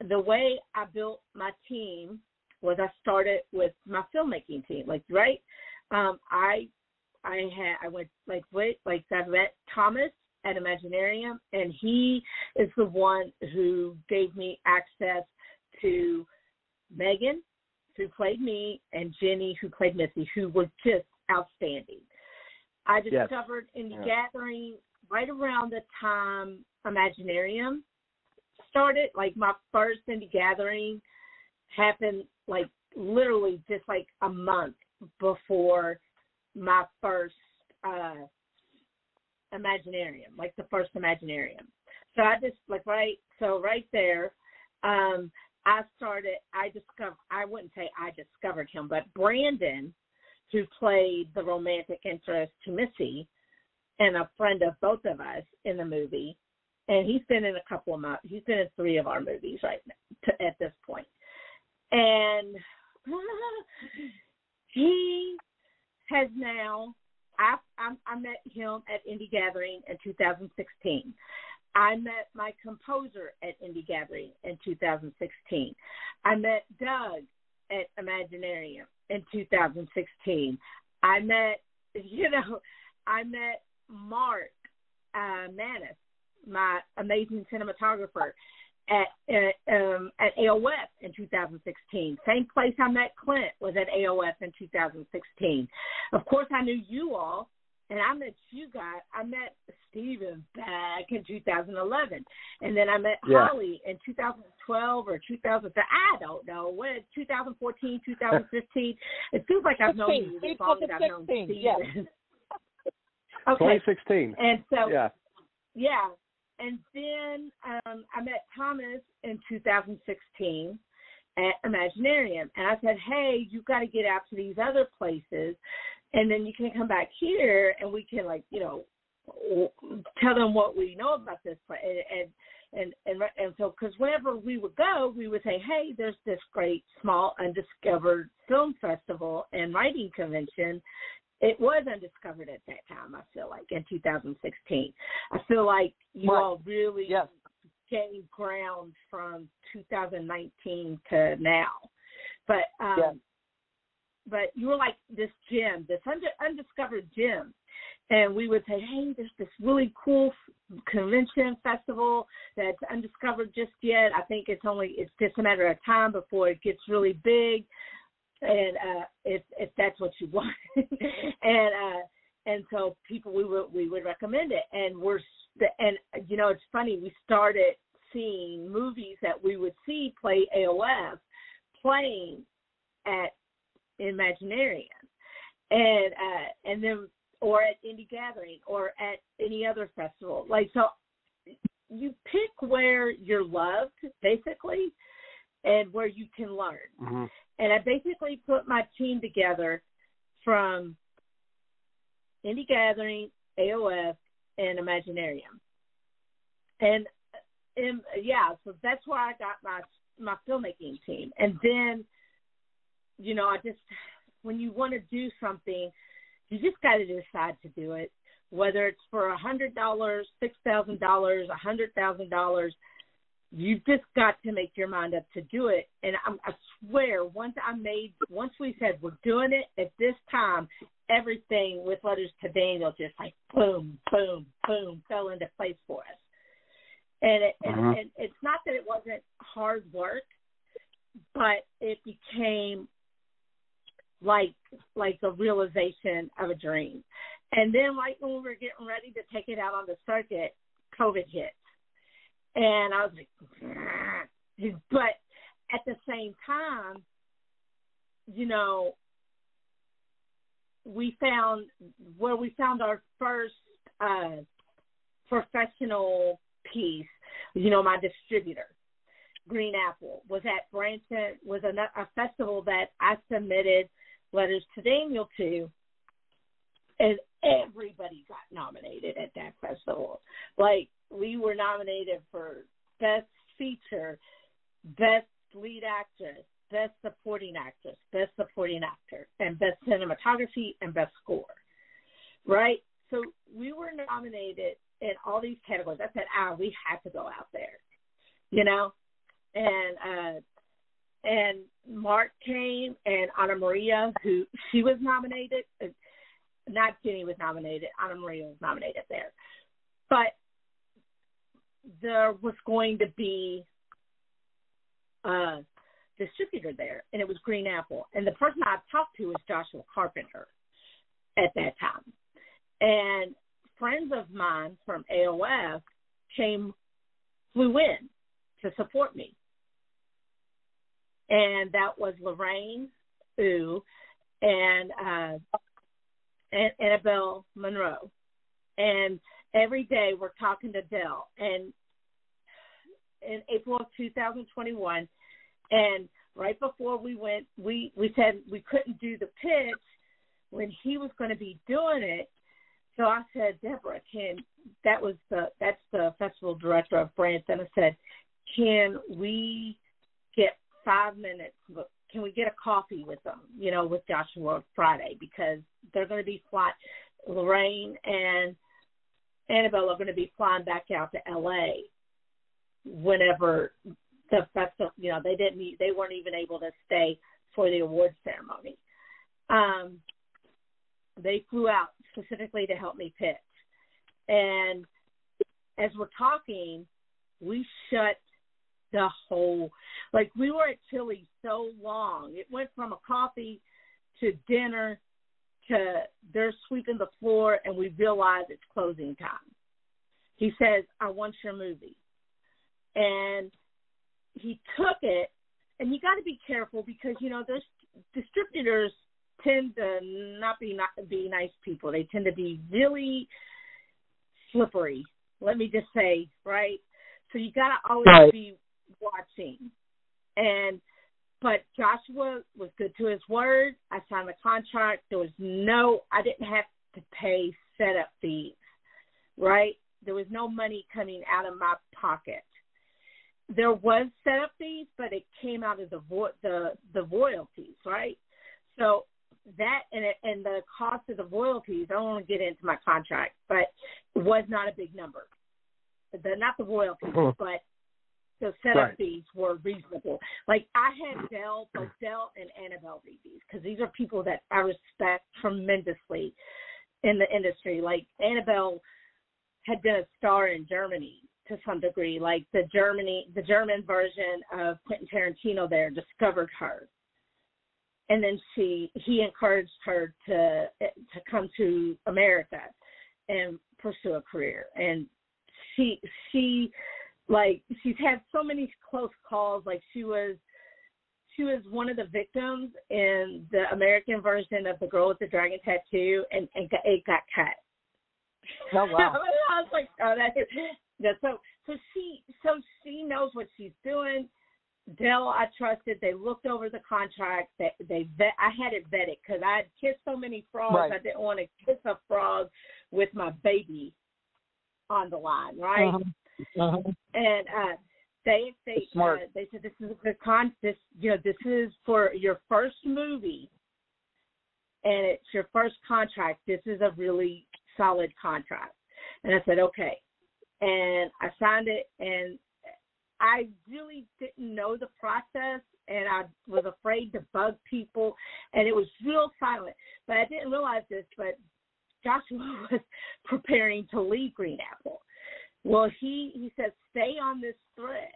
the way I built my team was I started with my filmmaking team. I met Thomas at Imaginarium, and he is the one who gave me access to Megan, who played me, and Jenny, who played Missy, who were just outstanding. I discovered Indie Gathering right around the time Imaginarium started. Like, my first Indie Gathering happened, like, literally just like a month before my first Imaginarium, like the first Imaginarium. So I just, right there, I wouldn't say I discovered him, but Brandon, who played the romantic interest to Missy and a friend of both of us in the movie, and he's been in he's been in 3 of our movies right now, at this point. And he has now, I met him at Indie Gathering in 2016. I met my composer at Indie Gathering in 2016. I met Doug at Imaginarium in 2016. I met Mark Manis, my amazing cinematographer, at AOF in 2016. Same place I met Clint was at AOF in 2016. Of course, I knew you all, and I met you guys. I met Steven back in 2011, and then I met Holly in 2012 or 2000. I don't know when. 2014, 2015. It feels like I've known you as long as I've known Steven. Yeah. Okay. 2016. And so, yeah. And then I met Thomas in 2016 at Imaginarium. And I said, hey, you've got to get out to these other places, and then you can come back here and we can, tell them what we know about this place. And so, because whenever we would go, we would say, hey, there's this great small undiscovered film festival and writing convention. It was undiscovered at that time, I feel like, in 2016. I feel like you all really gained ground from 2019 to now. But you were like this gem, this undiscovered gem. And we would say, hey, there's this really cool convention festival that's undiscovered just yet. I think it's just a matter of time before it gets really big. And if that's what you want. and so people, we would recommend it. And it's funny, we started seeing movies that we would see play AOF playing at Imaginarium. And then, or at Indie Gathering, or at any other festival. Like, so you pick where you're loved, basically, and where you can learn. Mm-hmm. And I basically put my team together from Indie Gathering, AOF, and Imaginarium. And so that's where I got my filmmaking team. And then, when you want to do something, you just got to decide to do it, whether it's for $100, $6,000, $100,000. You've just got to make your mind up to do it. And I swear, once we said we're doing it at this time, everything with Letters to Daniel just like boom, boom, boom, fell into place for us. And it's not that it wasn't hard work, but it became like the realization of a dream. And then right when we were getting ready to take it out on the circuit, COVID hit. And I was like, but at the same time, we found our first professional piece, my distributor, Green Apple, was at Branson, was a festival that I submitted Letters to Daniel to, and everybody got nominated at that festival. Like, we were nominated for Best Feature, Best Lead Actress, Best Supporting Actress, Best Supporting Actor, and Best Cinematography and Best Score, right? So we were nominated in all these categories. I said, we had to go out there, And Mark came, and Anna Maria, she was nominated. Not Jenny was nominated. Anna Maria was nominated there. But there was going to be a distributor there, and it was Green Apple. And the person I talked to was Joshua Carpenter at that time. And friends of mine from AOF flew in to support me. And that was Lorraine and Annabelle Monroe. And every day we're talking to Dell. And in April of 2021, and right before we went, we said we couldn't do the pitch when he was going to be doing it. So I said, Deborah, that's the festival director of Branson. I said, can we get 5 minutes? Can we get a coffee with them, with Joshua Friday? Because they're going to be flying. Lorraine and Annabelle are going to be flying back out to L.A. whenever the festival, they weren't even able to stay for the awards ceremony. They flew out specifically to help me pitch. And as we're talking, we shut the whole, we were at Chili's so long. It went from a coffee to dinner to they're sweeping the floor, and we realized it's closing time. He says, I want your movie. And he took it, and you got to be careful because, there's distributors tend to not be nice people. They tend to be really slippery, let me just say, right? So you got to always be watching. But Joshua was good to his word. I signed the contract. I didn't have to pay setup fees, right? There was no money coming out of my pocket there was setup fees, but it came out of the royalties, right? So that and the cost of the royalties, I don't want to get into my contract, but it was not a big number. Not the royalties, but the setup fees were reasonable. Like I had both Dell and Annabelle read these because these are people that I respect tremendously in the industry. Like Annabelle had been a star in Germany to some degree. Like the German version of Quentin Tarantino there discovered her. And then he encouraged her to come to America and pursue a career. And she's had so many close calls. Like she was one of the victims in the American version of The Girl with the Dragon Tattoo, and it got cut. Oh wow! I was like, oh, that's so she knows what she's doing. Dell, I trusted. They looked over the contract. I had it vetted because I had kissed so many frogs. Right. I didn't want to kiss a frog with my baby on the line, right? And they said this is a good this is for your first movie, and it's your first contract. This is a really solid contract. And I said okay, and I signed it, and I really didn't know the process, and I was afraid to bug people, and it was real silent. But I didn't realize this, but Joshua was preparing to leave Green Apple. Well, he said, stay on this thread.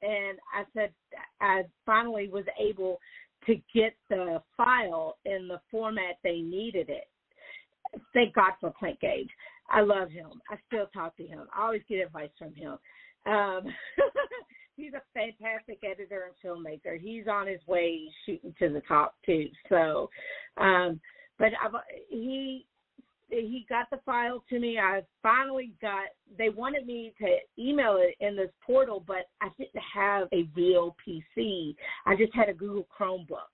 And I said, I finally was able to get the file in the format they needed it. Thank God for Clint Gage. I love him. I still talk to him. I always get advice from him. He's a fantastic editor and filmmaker. He's on his way shooting to the top too. So, but he got the file to me. I finally they wanted me to email it in this portal, but I didn't have a real PC. I just had a Google Chromebook.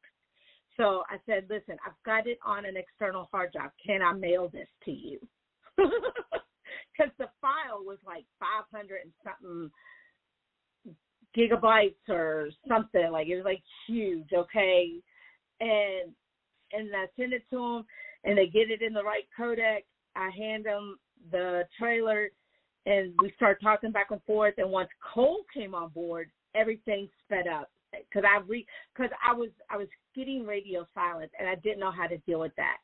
So I said, listen, I've got it on an external hard drive. Can I mail this to you? Because the file was like 500 and something gigabytes or something. Like it was like huge, okay? And I send it to them, and they get it in the right codec. I hand them the trailer, and we start talking back and forth. And once Cole came on board, everything sped up because I was getting radio silence, and I didn't know how to deal with that.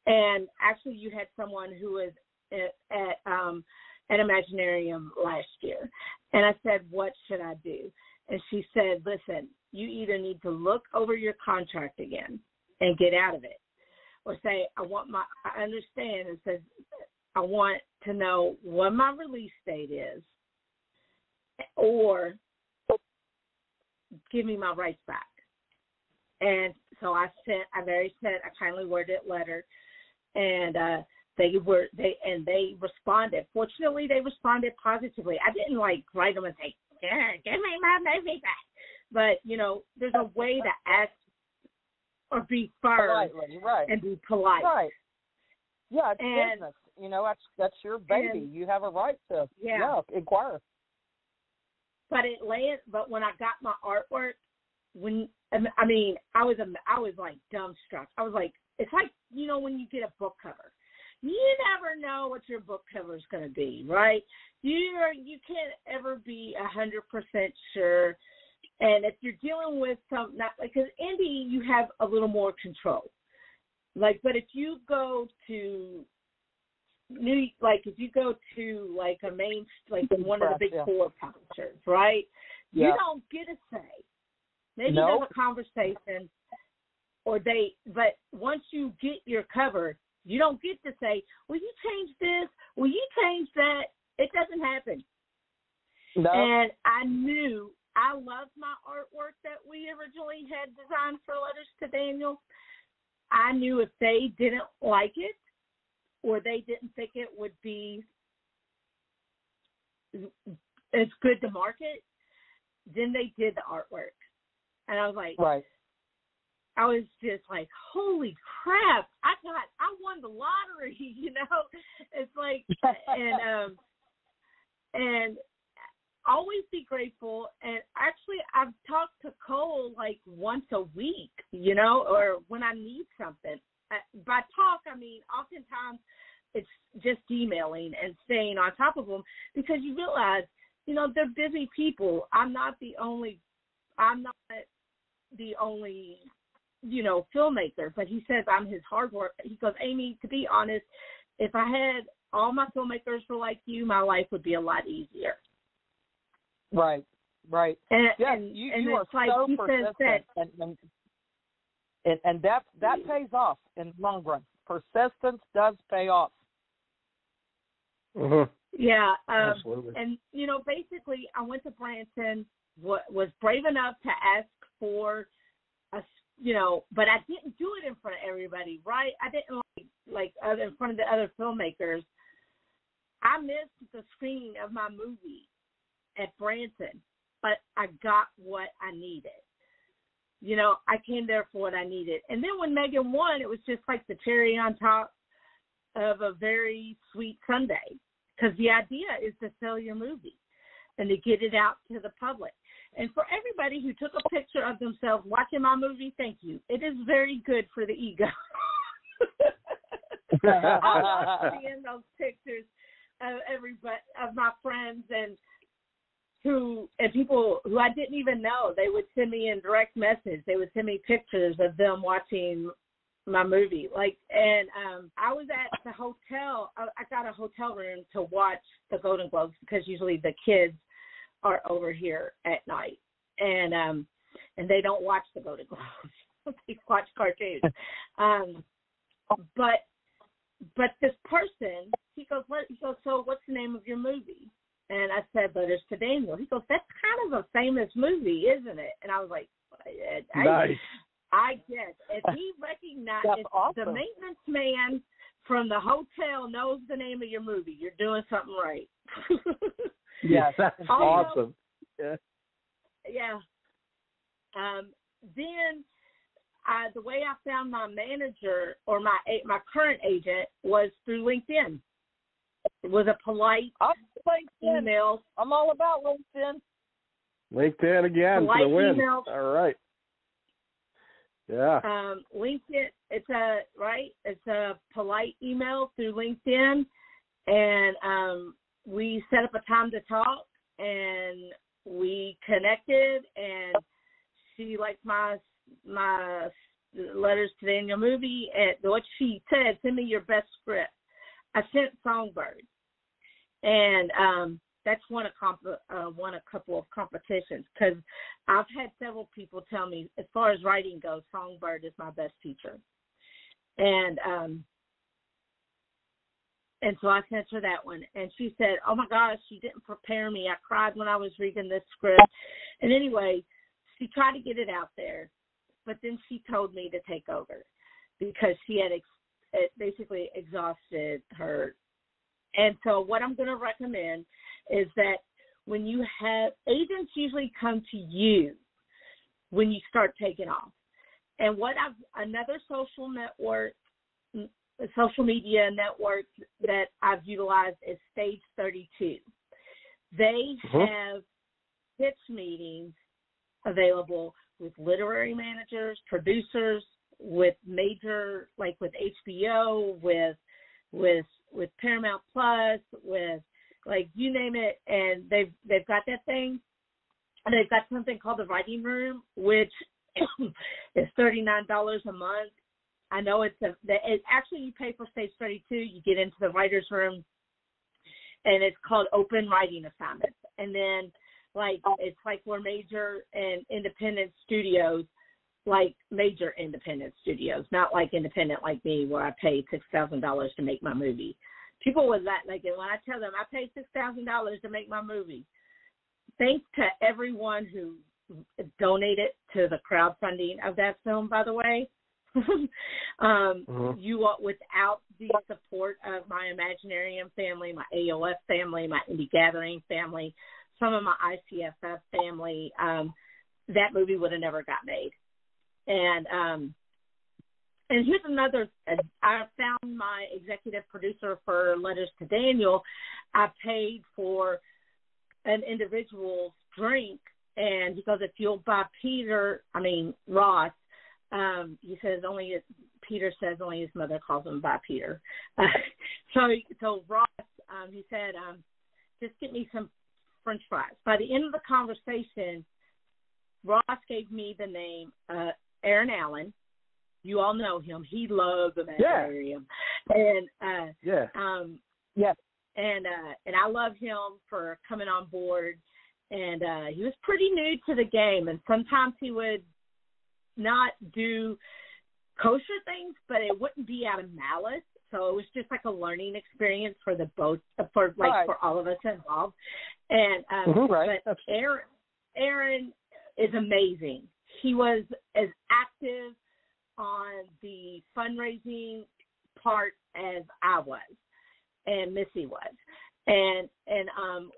And actually, you had someone who was at Imaginarium last year, and I said, what should I do? And she said, listen, you either need to look over your contract again and get out of it, or say, I understand, and says, I want to know what my release date is, or give me my rights back. And so I kindly worded letter, and they responded. Fortunately, they responded positively. I didn't write them and say, yeah, give me my movie back. But, there's a way to ask or be firm and be polite. Right. Yeah, it's business. That's your baby. You have a right to inquire. But But when I got my artwork, I was like dumbstruck. I was like, it's like when you get a book cover, you never know what your book cover is going to be, right? You can't ever be 100% sure. And if you're dealing with because indie, you have a little more control. But if you go to a main, one of the big four publishers, right? Yeah. You don't get a say. Maybe there's a conversation, but once you get your cover, you don't get to say, will you change this? Will you change that? It doesn't happen. No. And I loved my artwork that we originally had designed for Letters to Daniel. I knew if they didn't like it or they didn't think it would be as good to market, then they did the artwork. And I was like, right. I was just like, holy crap, I won the lottery, It's like, and always be grateful. And actually, I've talked to Cole like once a week, you know, or when I need something. By talk, I mean oftentimes it's just emailing and staying on top of them, because you realize, you know, they're busy people. I'm not the only, you know, filmmaker, but he says I'm his hard work. He goes, Amy, to be honest, if I had all my filmmakers were like you, my life would be a lot easier. Right. And, yes, and you are it's like so he says persistent, and that pays off in the long run. Persistence does pay off. Mm-hmm. Yeah, Absolutely. and you know, basically, I went to Branson, was brave enough to ask for a, you know, but I didn't do it in front of everybody, right? I didn't like in front of the other filmmakers. I missed the screening of my movie at Branson, but I got what I needed. You know, I came there for what I needed, and then when Megan won, it was just like the cherry on top of a very sweet sundae. Because the idea is to sell your movie and to get it out to the public. And for everybody who took a picture of themselves watching my movie, thank you. It is very good for the ego. I love seeing those pictures of everybody, of my friends and people who I didn't even know. They would send me in direct message. They would send me pictures of them watching my movie. And I was at the hotel. I got a hotel room to watch the Golden Globes, because usually the kids are over here at night, and they don't watch the Golden Globes. They watch cartoons. But this person, he goes, so what's the name of your movie? And I said, Letters to Daniel. He goes, that's kind of a famous movie, isn't it? And I was like, nice. I guess if he recognizes the maintenance man from the hotel knows the name of your movie, you're doing something right. Yes, that's awesome. Yeah. Then the way I found my manager, or my current agent, was through LinkedIn. It was a polite email. I'm all about LinkedIn. LinkedIn again for the win. Email. All right. Yeah. LinkedIn. It's a polite email through LinkedIn, and we set up a time to talk, and we connected, and she liked my Letters to Daniel movie, and what she said, send me your best script. I sent Songbird, and that's won a couple of competitions, because I've had several people tell me, as far as writing goes, Songbird is my best feature. And so I sent her that one, and she said, oh my gosh, you didn't prepare me. I cried when I was reading this script. And anyway, she tried to get it out there, but then she told me to take over, because she had basically exhausted her. And so what I'm going to recommend is that when you have agents, usually come to you when you start taking off. And another social media network that I've utilized is Stage 32. They have pitch meetings available with literary managers, producers, with major, like with HBO, with Paramount Plus, with, like, you name it, and they've got that thing. And they've got something called the Writing Room, which is $39 a month. I know actually you pay for Stage 32, you get into the Writer's Room, and it's called Open Writing Assignments. And then, like, it's like we're major and independent studios, like major independent studios, not like independent like me, where I paid $6,000 to make my movie. People would like it when I tell them I paid $6,000 to make my movie. Thanks to everyone who donated to the crowdfunding of that film, by the way. Without the support of my Imaginarium family, my AOF family, my Indie Gathering family, some of my ICFF family, that movie would have never got made. And here's another. I found my executive producer for Letters to Daniel. I paid for an individual's drink, and he goes, if you'll buy Ross, he says Peter says only his mother calls him by Peter. So Ross, he said, just get me some French fries. By the end of the conversation, Ross gave me the name Aaron Allen. You all know him. He loves Imaginarium. Yeah. And yes. And I love him for coming on board. And he was pretty new to the game, and sometimes he would not do kosher things, but it wouldn't be out of malice. So it was just like a learning experience for for all of us involved. And but Aaron is amazing. He was as active on the fundraising part as I was, and Missy was. And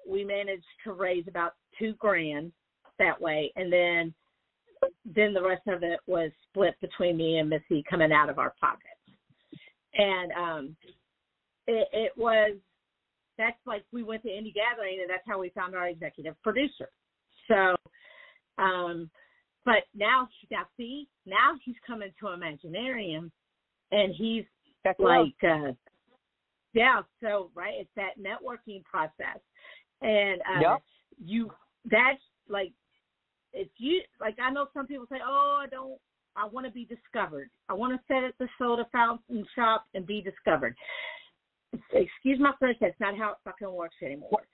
we managed to raise about $2,000 that way, and then the rest of it was split between me and Missy coming out of our pockets. And that's like we went to Indie Gathering, and that's how we found our executive producer. So, but now he's coming to Imaginarium, and he's it's that networking process. And that's like, if you, like, I know some people say, I want to be discovered. I want to sit at the soda fountain shop and be discovered. Excuse my French, that's not how it fucking works anymore.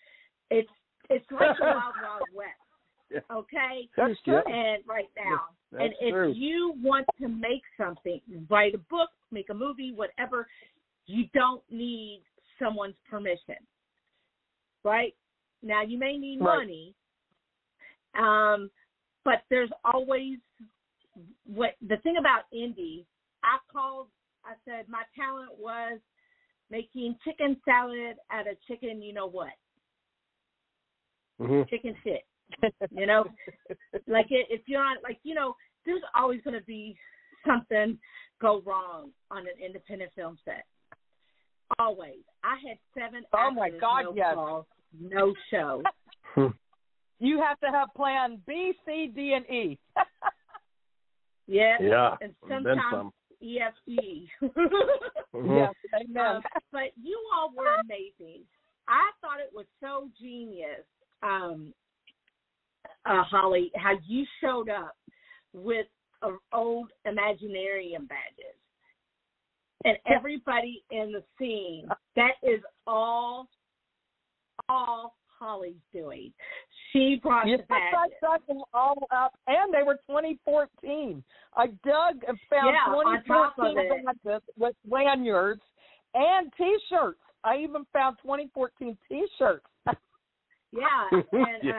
It's like the Wild Wild West. Okay? That's true. And right now. That's and true. if you want to make something, write a book, make a movie, whatever, you don't need someone's permission. Right? Now, you may need money, but there's always the thing about indie. I said my talent was making chicken salad out of chicken, you know what? Mm-hmm. Chicken shit. You know, like if you're on, like, you know, there's always going to be something go wrong on an independent film set. Always. I had 7 actors, calls, no show. You have to have plan B, C, D, and E. Yeah. And sometimes EFG. Yes, amen. But you all were amazing. I thought it was so genius, Holly, how you showed up with old Imaginarium badges. And everybody in the scene, that is all Holly's doing. She brought the badges. I dug them all up, and they were 2014. I dug and found 2014 badges with lanyards and T-shirts. I even found 2014 T-shirts. Yeah, and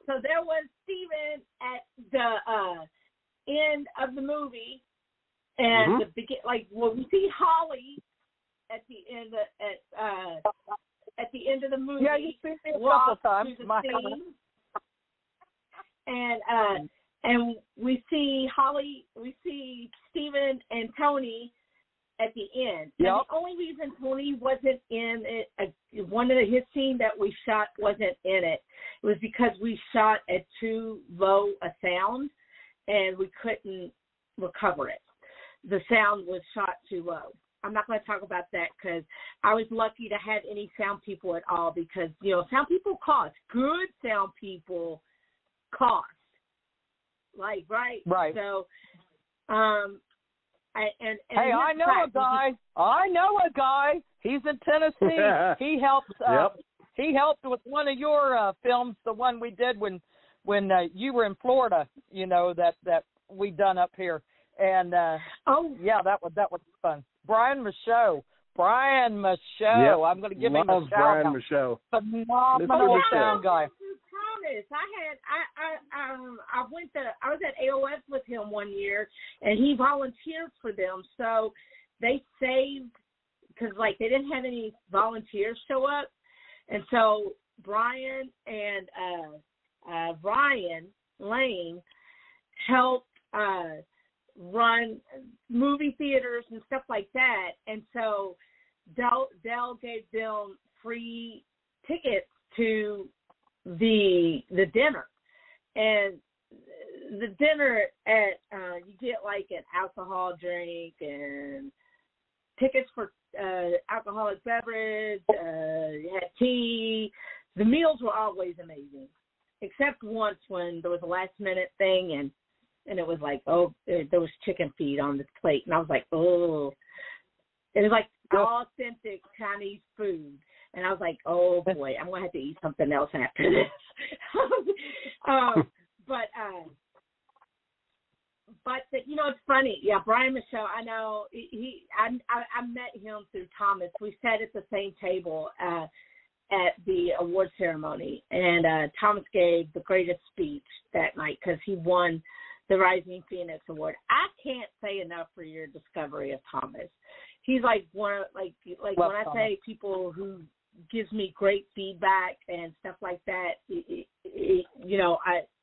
so there was Steven at the end of the movie, and when we see Holly at the end of the movie. Yeah, you see me a couple times. And we see Holly, we see Steven and Tony at the end. Yep. And the only reason Tony wasn't in it, one of his scene that we shot wasn't in it, was because we shot at too low a sound and we couldn't recover it. The sound was shot too low. I'm not going to talk about that because I was lucky to have any sound people at all, because, you know, sound people cost. Good sound people cost. Like, right? So, I know a guy. I know a guy. He's in Tennessee. He helped. He helped with one of your films, the one we did when you were in Florida. You know, that we done up here. And that was fun. Brian Michaud. Yep. I'm going to give him a shout Brian out. Michaud. Phenomenal sound guy. I was at AOS with him one year, and he volunteered for them. So they saved, because like they didn't have any volunteers show up, and so Brian and Ryan Lane helped run movie theaters and stuff like that, and so Dell gave them free tickets to the dinner. and the dinner at you get like an alcohol drink and tickets for alcoholic beverage. You had tea. The meals were always amazing, except once when there was a last minute thing and it was like, oh, there was chicken feed on the plate, and I was like, oh, it was like authentic Chinese food. And I was like, oh, boy, I'm going to have to eat something else after this. But it's funny. Yeah, Brian Michaud, I know. I met him through Thomas. We sat at the same table at the award ceremony. And Thomas gave the greatest speech that night because he won the Rising Phoenix Award. I can't say enough for your discovery of Thomas. He's like one of, like when I say people who gives me great feedback and stuff like that,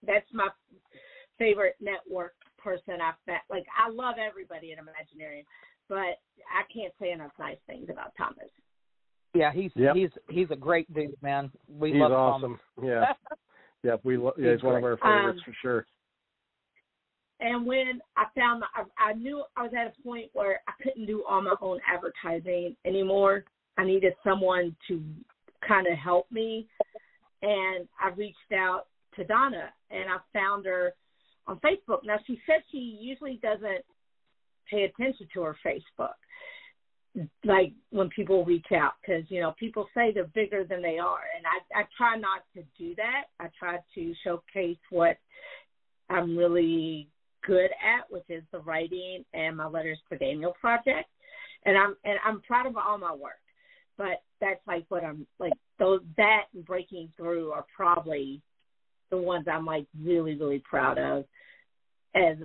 that's my favorite network person I've met. Like, I love everybody at Imaginarium, but I can't say enough nice things about Thomas. Yeah, he's a great dude, man. He's love awesome. Thomas. Yeah, he's one of our favorites for sure. And when I found I knew I was at a point where I couldn't do all my own advertising anymore. I needed someone to kind of help me. And I reached out to Donna, and I found her on Facebook. Now, she said she usually doesn't pay attention to her Facebook, like when people reach out, because, people say they're bigger than they are. And I try not to do that. I try to showcase what I'm really good at, which is the writing and my Letters to Daniel project. And I'm proud of all my work. But that's like what I'm like, that and Breaking Through are probably the ones I'm like really, really proud of as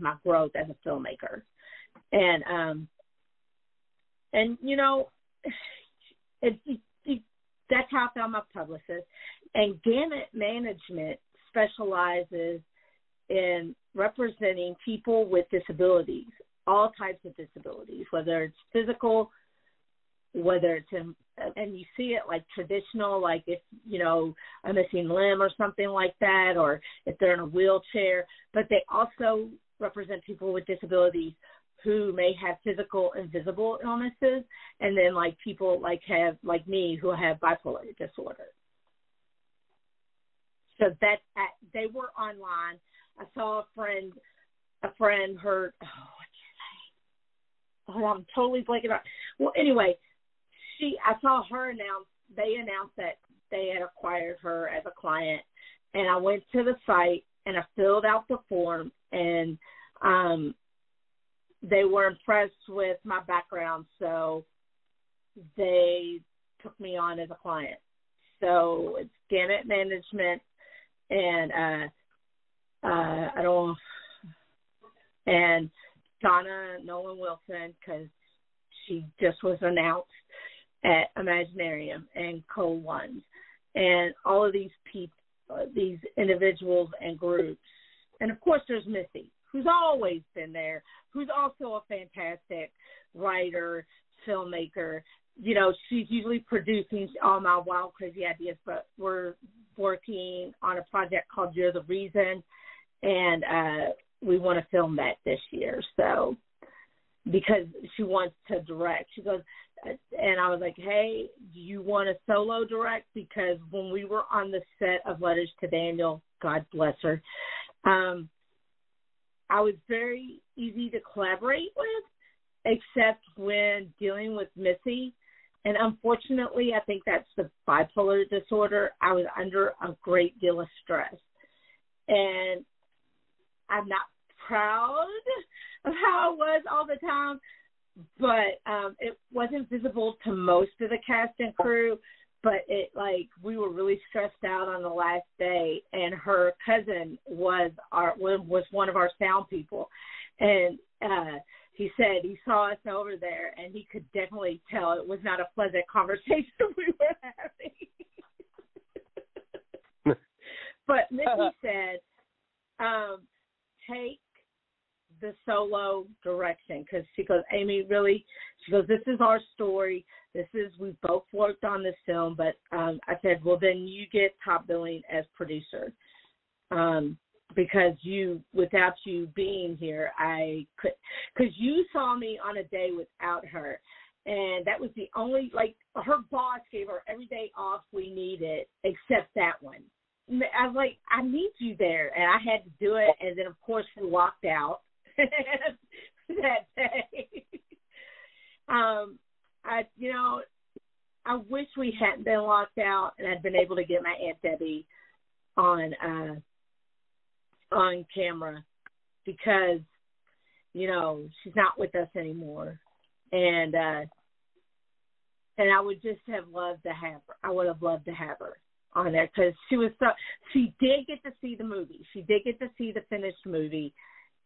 my growth as a filmmaker. And that's how I found my publicist. And Gannett Management specializes in representing people with disabilities, all types of disabilities, whether it's physical, whether it's and you see it like traditional, like if, a missing limb or something like that, or if they're in a wheelchair, but they also represent people with disabilities who may have physical and visible illnesses, and then like people like me who have bipolar disorder. So they were online. I saw a friend heard, I'm totally blanking out. Well, anyway, I saw her they announced that they had acquired her as a client, and I went to the site and I filled out the form, and they were impressed with my background, so they took me on as a client. So it's Gannett Management, and and Donna Nolan Wilson, because she just was announced at Imaginarium, and Cole Ones, and all of these people, these individuals and groups. And of course there's Missy, who's always been there, who's also a fantastic writer, filmmaker. She's usually producing all my wild, crazy ideas, but we're working on a project called You're the Reason, and we want to film that this year. So, because she wants to direct, she goes, and I was like, hey, do you want to solo direct? Because when we were on the set of Letters to Daniel, God bless her, I was very easy to collaborate with, except when dealing with Missy. And unfortunately, I think that's the bipolar disorder. I was under a great deal of stress. And I'm not proud of how I was all the time, but it wasn't visible to most of the cast and crew. But we were really stressed out on the last day, and her cousin was one of our sound people, and he said he saw us over there, and he could definitely tell it was not a pleasant conversation we were having. But Missy said, take the solo direction, because she goes, Amy, really, she goes, this is our story. We both worked on this film, but I said, well, then you get top billing as producer. because without you being here, I could, because you saw me on a day without her. And that was the only, like, her boss gave her every day off we needed except that one. I was like, I need you there. And I had to do it. And then, of course, we walked out that day. I wish we hadn't been locked out and I'd been able to get my Aunt Debbie on camera because, she's not with us anymore. And I would just have loved to have her. I would have loved to have her on there because she did get to see the movie. She did get to see the finished movie,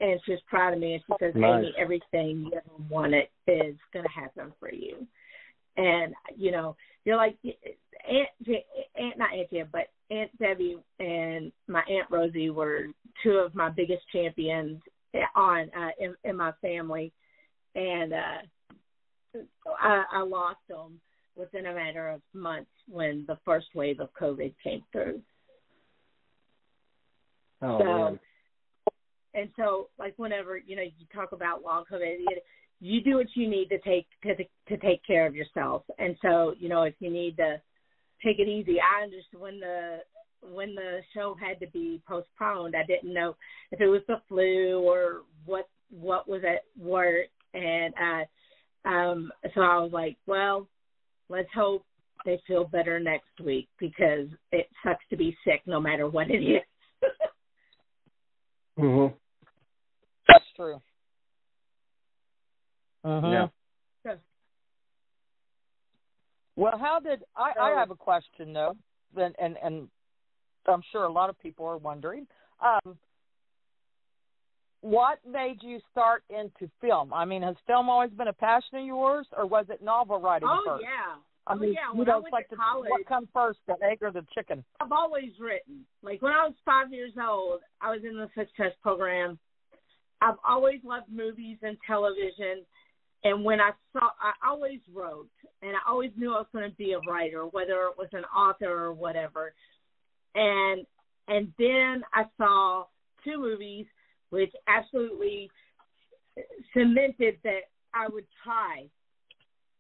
and she was proud of me. And she says, nice. Amy, everything you ever wanted is going to happen for you. And, you're like, Aunt Debbie and my Aunt Rosie were two of my biggest champions in my family. And I lost them within a matter of months when the first wave of COVID came through. Oh, so, man. And so, like, whenever, you talk about long COVID, you do what you need to take care of yourself. And so, if you need to take it easy, I understood when the show had to be postponed, I didn't know if it was the flu or what was at work. And so I was like, well, let's hope they feel better next week because it sucks to be sick no matter what it is. Mm-hmm. That's true. Uh-huh. Yeah. Well, I have a question, though, and I'm sure a lot of people are wondering. What made you start into film? I mean, has film always been a passion of yours, or was it novel writing first? Yeah. When I went to college, what comes first, the egg or the chicken? I've always written. Like, when I was 5 years old, I was in the Success Program. I've always loved movies and television. And when I always wrote, and I always knew I was going to be a writer, whether it was an author or whatever. And then I saw two movies which absolutely cemented that I would try,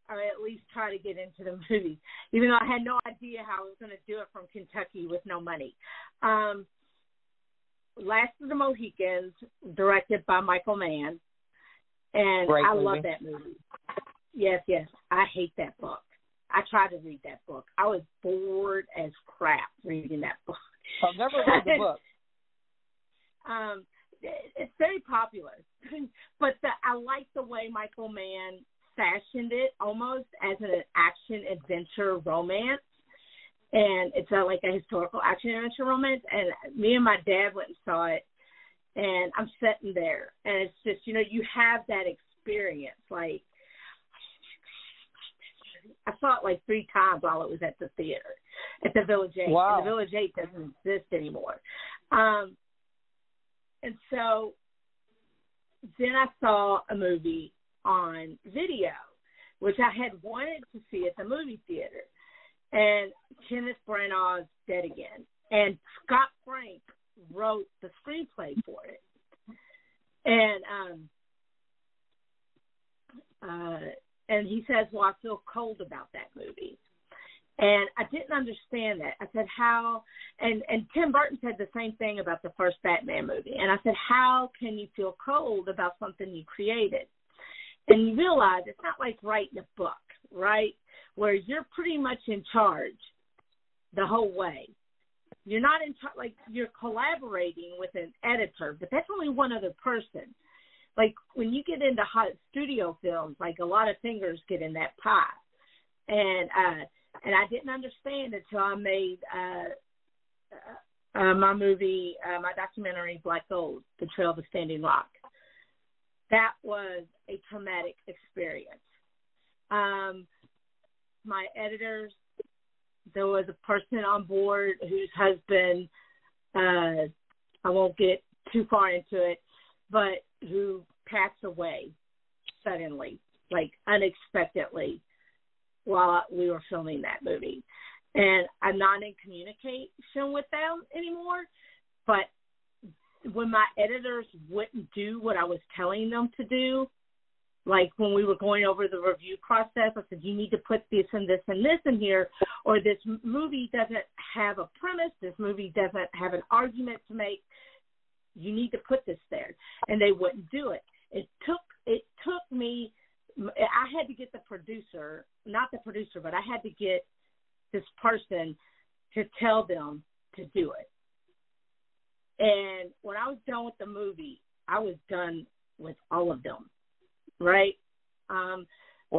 or at least try to get into the movies, even though I had no idea how I was going to do it from Kentucky with no money. Last of the Mohicans, directed by Michael Mann, and Great I movie. love that movie. Yes, I hate that book. I tried to read that book. I was bored as crap reading that book. I've never read the book. It's very popular, but I like the way Michael Mann fashioned it almost as an action-adventure romance, and it's like a historical action-adventure romance, and me and my dad went and saw it, and I'm sitting there, and it's just, you have that experience. Like, I saw it like 3 times while it was at the theater, at the Village 8. Wow. And the Village 8 doesn't exist anymore. And so then I saw a movie on video, which I had wanted to see at the movie theater. And Kenneth Branagh's Dead Again. And Scott Frank wrote the screenplay for it. And he says, well, I feel cold about that movie. And I didn't understand that. I said, how? And Tim Burton said the same thing about the first Batman movie. And I said, how can you feel cold about something you created? And you realize it's not like writing a book, right, where you're pretty much in charge the whole way. You're not in charge, like you're collaborating with an editor, but that's only one other person. Like when you get into hot studio films, like a lot of fingers get in that pie. And I didn't understand until I made my movie, my documentary, Black Gold, The Trail of a Standing Rock. That was a traumatic experience. My editors, there was a person on board whose husband, I won't get too far into it, but who passed away suddenly, like unexpectedly, while we were filming that movie. And I'm not in communication with them anymore, but when my editors wouldn't do what I was telling them to do, like when we were going over the review process, I said, you need to put this and this and this in here, or this movie doesn't have a premise, this movie doesn't have an argument to make, you need to put this there. And they wouldn't do it. It took me, I had to get the producer, not the producer, but I had to get this person to tell them to do it. And when I was done with the movie, I was done with all of them, right? Wow.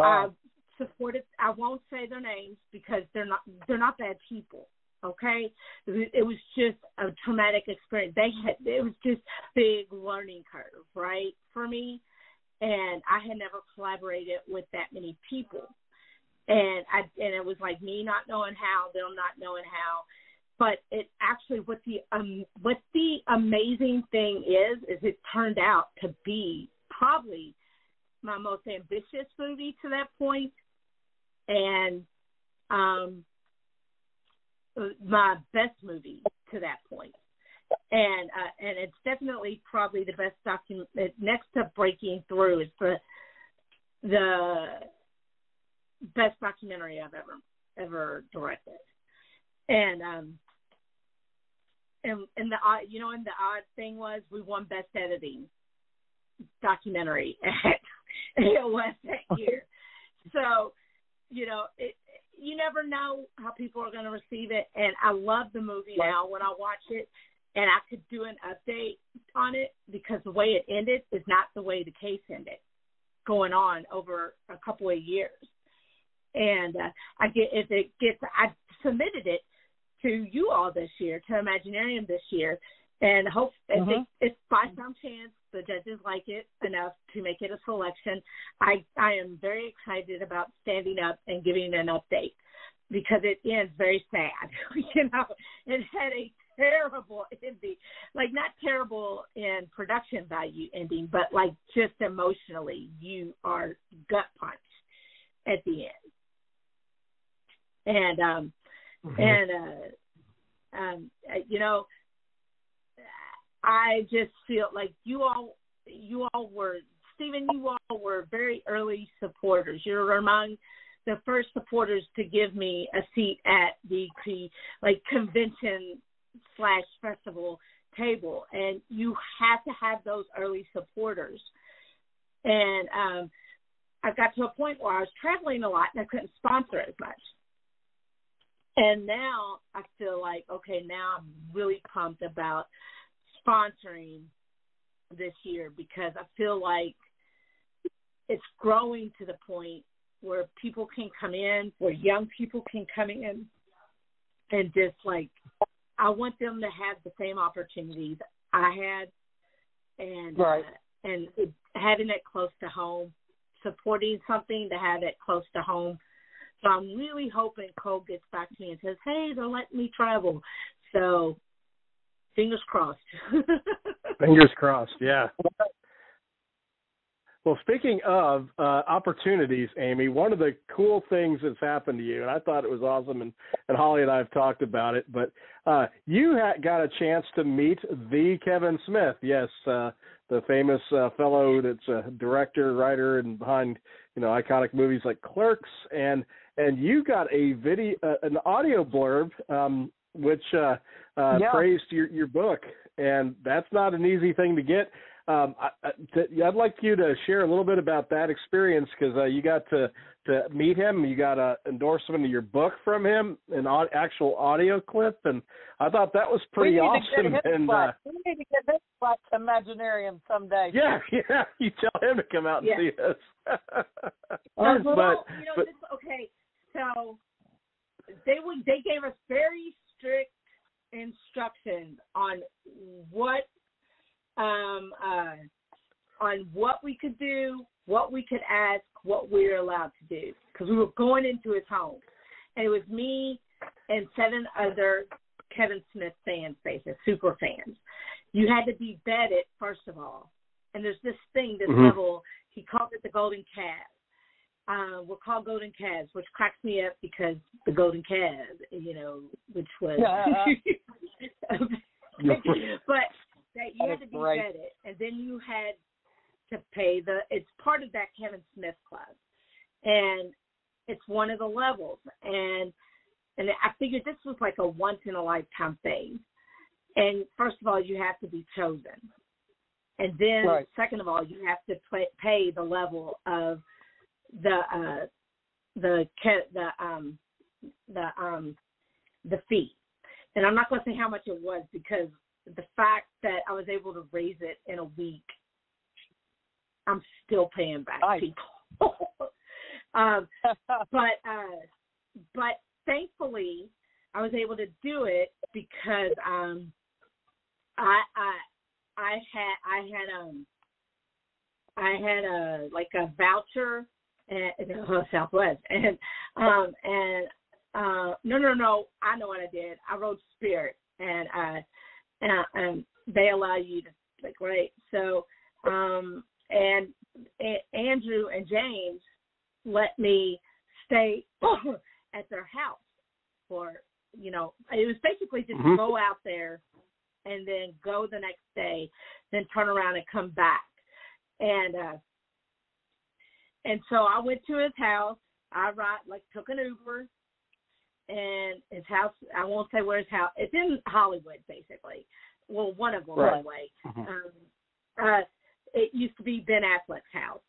I supported, I won't say their names because they're not bad people, okay? It was just a traumatic experience. It was just a big learning curve, right, for me. And I had never collaborated with that many people. And it was like me not knowing how, them not knowing how. But it actually, what the amazing thing is it turned out to be probably my most ambitious movie to that point, and my best movie to that point. And it's definitely probably the best document. Next to Breaking Through, it's the best documentary I've ever directed. And the odd thing was we won Best Editing Documentary at AOS that year. So, you never know how people are going to receive it. And I love the movie now when I watch it, and I could do an update on it because the way it ended is not the way the case ended, going on over a couple of years. And I submitted it to you all this year, to Imaginarium this year, and hope if by some chance the judges like it enough to make it a selection, I am very excited about standing up and giving an update because it ends very sad. It had a terrible ending, like not terrible in production value ending, but like just emotionally, you are gut punched at the end. And I just feel like you all were, Stephen, you all were very early supporters. You're among the first supporters to give me a seat at the convention/festival table, and you have to have those early supporters. And I got to a point where I was traveling a lot and I couldn't sponsor as much. And now I feel like, okay, now I'm really pumped about sponsoring this year because I feel like it's growing to the point where people can come in, where young people can come in and just like, I want them to have the same opportunities I had, and and having it close to home, supporting something to have it close to home. So I'm really hoping Cole gets back to me and says, hey, they're letting me travel. So fingers crossed. Fingers crossed, yeah. Well, speaking of opportunities, Amy, one of the cool things that's happened to you, and I thought it was awesome, and Holly and I have talked about it, but you got a chance to meet the Kevin Smith, yes, the famous fellow that's a director, writer, and behind iconic movies like Clerks, and you got a video, an audio blurb, which praised your book, and that's not an easy thing to get. I'd like you to share a little bit about that experience because you got to meet him. You got an endorsement of your book from him, an actual audio clip, and I thought that was pretty awesome. We need to get this back to Imaginarium someday. Yeah, you tell him to come out and see us. Okay, so they gave us very strict instructions on what we could do, what we could ask, what we were allowed to do, because we were going into his home, and it was me and 7 other Kevin Smith fans, basically super fans. You had to be vetted first of all, and there's this thing, this level. He called it the Golden Calves. We're called Golden Calves, which cracks me up because the Golden Calves, which was, but you had to be vetted, and then you had to pay it's part of that Kevin Smith Club, and it's one of the levels, and I figured this was like a once in a lifetime thing. And first of all, you have to be chosen, and then second of all, you have to pay the level of the fee. And I'm not going to say how much it was, because the fact that I was able to raise it in a week, I'm still paying back people. But thankfully, I was able to do it because I had a voucher at Southwest, and no, I know what I did. I rode Spirit, and they allow you to So, and Andrew and James let me stay at their house for, it was basically just go out there and then go the next day, then turn around and come back. And so I went to his house. I took an Uber, and his house, I won't say where his house, it's in Hollywood, basically. Well, one of them, anyway. It used to be Ben Affleck's house.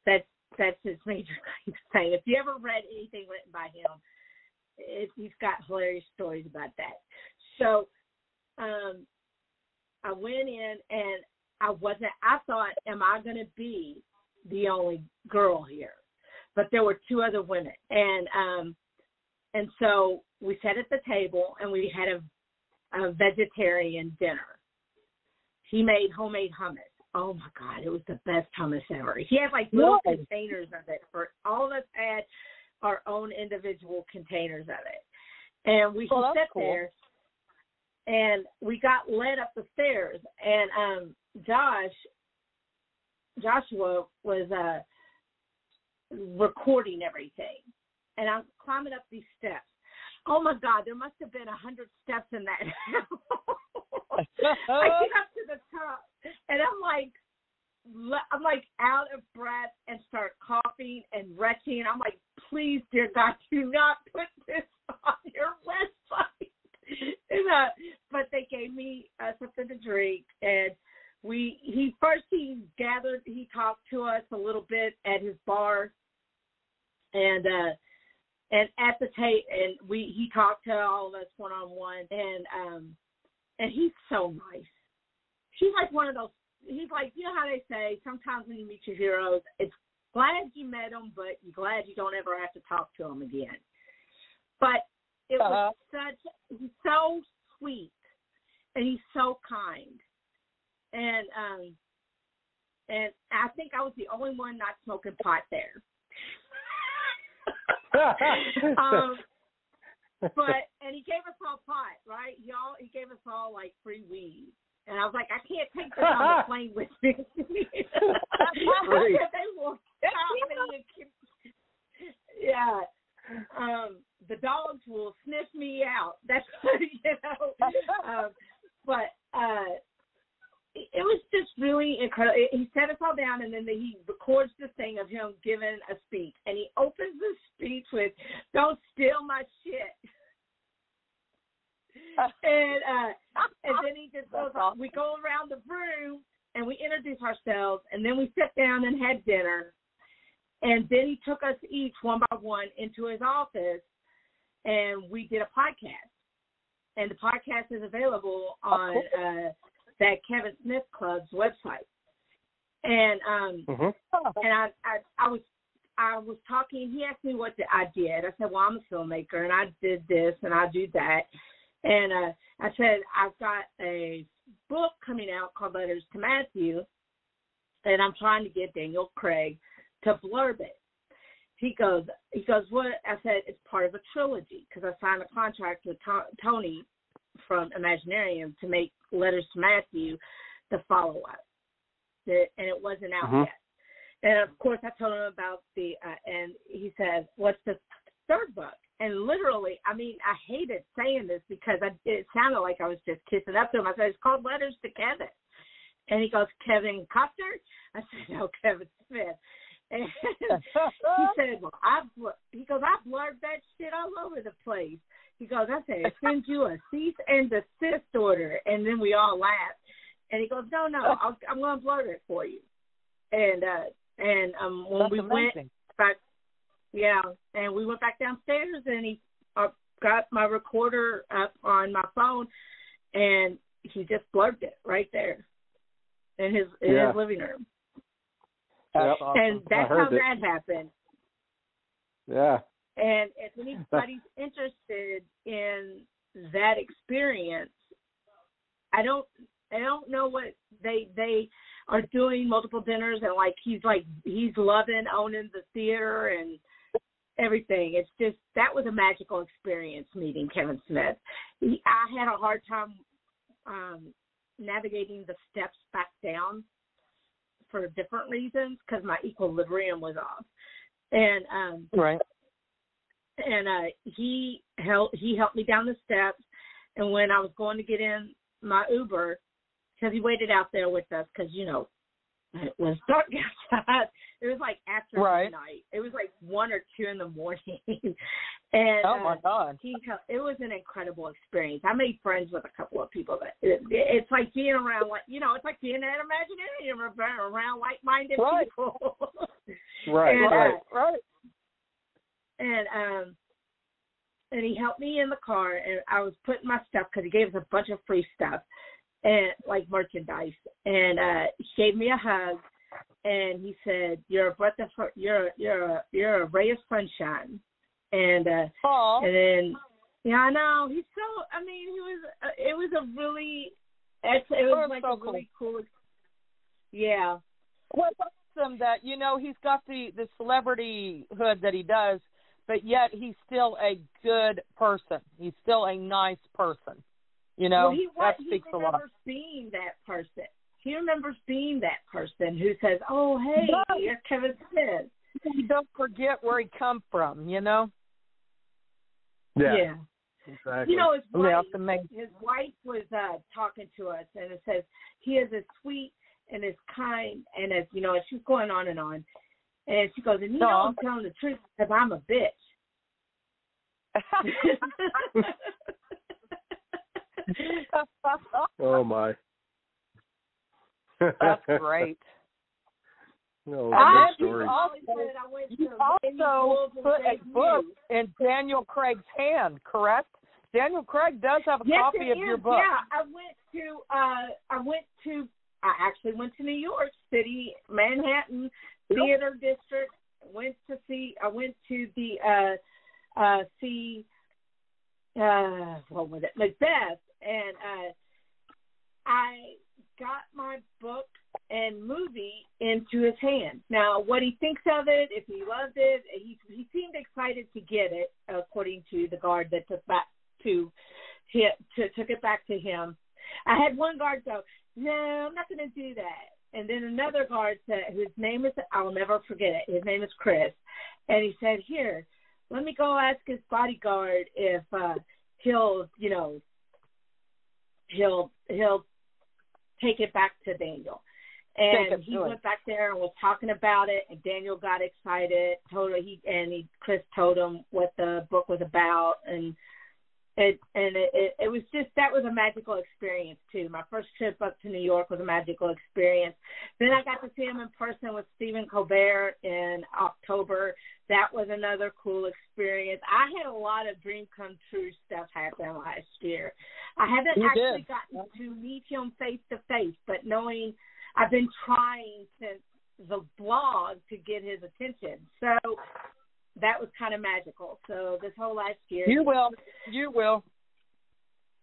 That's his major claim to fame. If you ever read anything written by him, he's got hilarious stories about that. So I went in, and I thought, am I going to be the only girl here? But there were two other women. And so we sat at the table, and we had a vegetarian dinner. He made homemade hummus. Oh, my God, it was the best hummus ever. He had little containers of it. For all of us had our own individual containers of it. And we sat there, and we got led up the stairs. And Joshua was recording everything. And I'm climbing up these steps. Oh, my God, there must have been 100 steps in that house. I get up to the top, and I'm out of breath and start coughing and retching. I'm like, please, dear God, do not put this on your website. But they gave me something to drink, and he talked to us a little bit at his bar, and at the tape, and he talked to all of us one-on-one, and he's so nice. He's like one of those, he's like, you know how they say, sometimes when you meet your heroes, it's glad you met them, but you're glad you don't ever have to talk to them again. But it was he's so sweet, and he's so kind. And I think I was the only one not smoking pot there. And he gave us all pot, right? He gave us all free weed, and I was like, I can't take this on the plane with me. They will stop me. Yeah. The dogs will sniff me out. That's but it was just really incredible. He set us all down, and then he records this thing of him giving a speech, and he opens the speech with, "Don't steal my shit." And then he just goes on. We go around the room, and we introduce ourselves, and then we sat down and had dinner, and then he took us each one by one into his office, and we did a podcast. And the podcast is available on that Kevin Smith Club's website. And and I was talking. He asked me what I did. I said, well, I'm a filmmaker, and I did this, and I do that. And I said, I've got a book coming out called Letters to Matthew, and I'm trying to get Daniel Craig to blurb it. He goes, what? I said, it's part of a trilogy, because I signed a contract with Tony from Imaginarium to make Letters to Matthew the follow-up. And it wasn't out yet. And, of course, I told him about and he said, what's the third book? And literally, I mean, I hated saying this because it sounded like I was just kissing up to him. I said, it's called Letters to Kevin. And he goes, Kevin Costner? I said, no, Kevin Smith. And he said, well, I blurred that shit all over the place. He goes, I said, send you a cease and desist order. And then we all laughed. And he goes, no, I'm going to blur it for you. And when That's we amazing. went back, and we went back downstairs, and he got my recorder up on my phone, and he just blurred it right there in his living room. That's awesome. And that's how that happened. Yeah. And if anybody's interested in that experience, I don't know what they are doing, multiple dinners, and he's loving owning the theater and everything. It's just, that was a magical experience meeting Kevin Smith. I had a hard time navigating the steps back down for different reasons because my equilibrium was off. And right. And he helped me down the steps. And when I was going to get in my Uber, because he waited out there with us, because it was dark outside. It was like after midnight. It was like 1 or 2 in the morning. And oh my God, it was an incredible experience. I made friends with a couple of people. It's like being around, it's like being at Imaginarium around like-minded people. Right. And he helped me in the car, and I was putting my stuff because he gave us a bunch of free stuff and like merchandise. And he gave me a hug, and he said, "You're a breath of you're a ray of sunshine." And and then I know he's so. I mean, it was a really cool. Yeah. Well, it's awesome that he's got the celebrity hood that he does, but yet he's still a good person. He's still a nice person. That speaks a lot. He remembers being that person. He remembers being that person who says, "Oh, hey, you're Kevin Smith." You don't forget where he come from. Yeah. Exactly. His wife was talking to us, and it says he is as sweet and as kind and as and she's going on, and she goes, and I'm telling the truth because I'm a bitch. Oh my. That's great. No, you also put a book in Daniel Craig's hand, correct? Daniel Craig does have a copy of your book. Yeah, I actually went to New York City, Manhattan Theater District. I went to see Macbeth, and I got my book and movie into his hands. Now, what he thinks of it, if he loved it, he seemed excited to get it, according to the guard that took it back to him. I had one guard go, "No, I'm not going to do that." And then another guard said, his name is, I'll never forget it, his name is Chris, and he said, "Here, let me go ask his bodyguard if he'll take it back to Daniel." And he went back there and was talking about it, and Daniel got excited. Chris told him what the book was about, and it was just, that was a magical experience too. My first trip up to New York was a magical experience. Then I got to see him in person with Stephen Colbert in October. That was another cool experience. I had a lot of dream come true stuff happen last year. I haven't gotten to meet him face to face, but knowing I've been trying since the blog to get his attention. So that was kind of magical. So this whole last year. You will.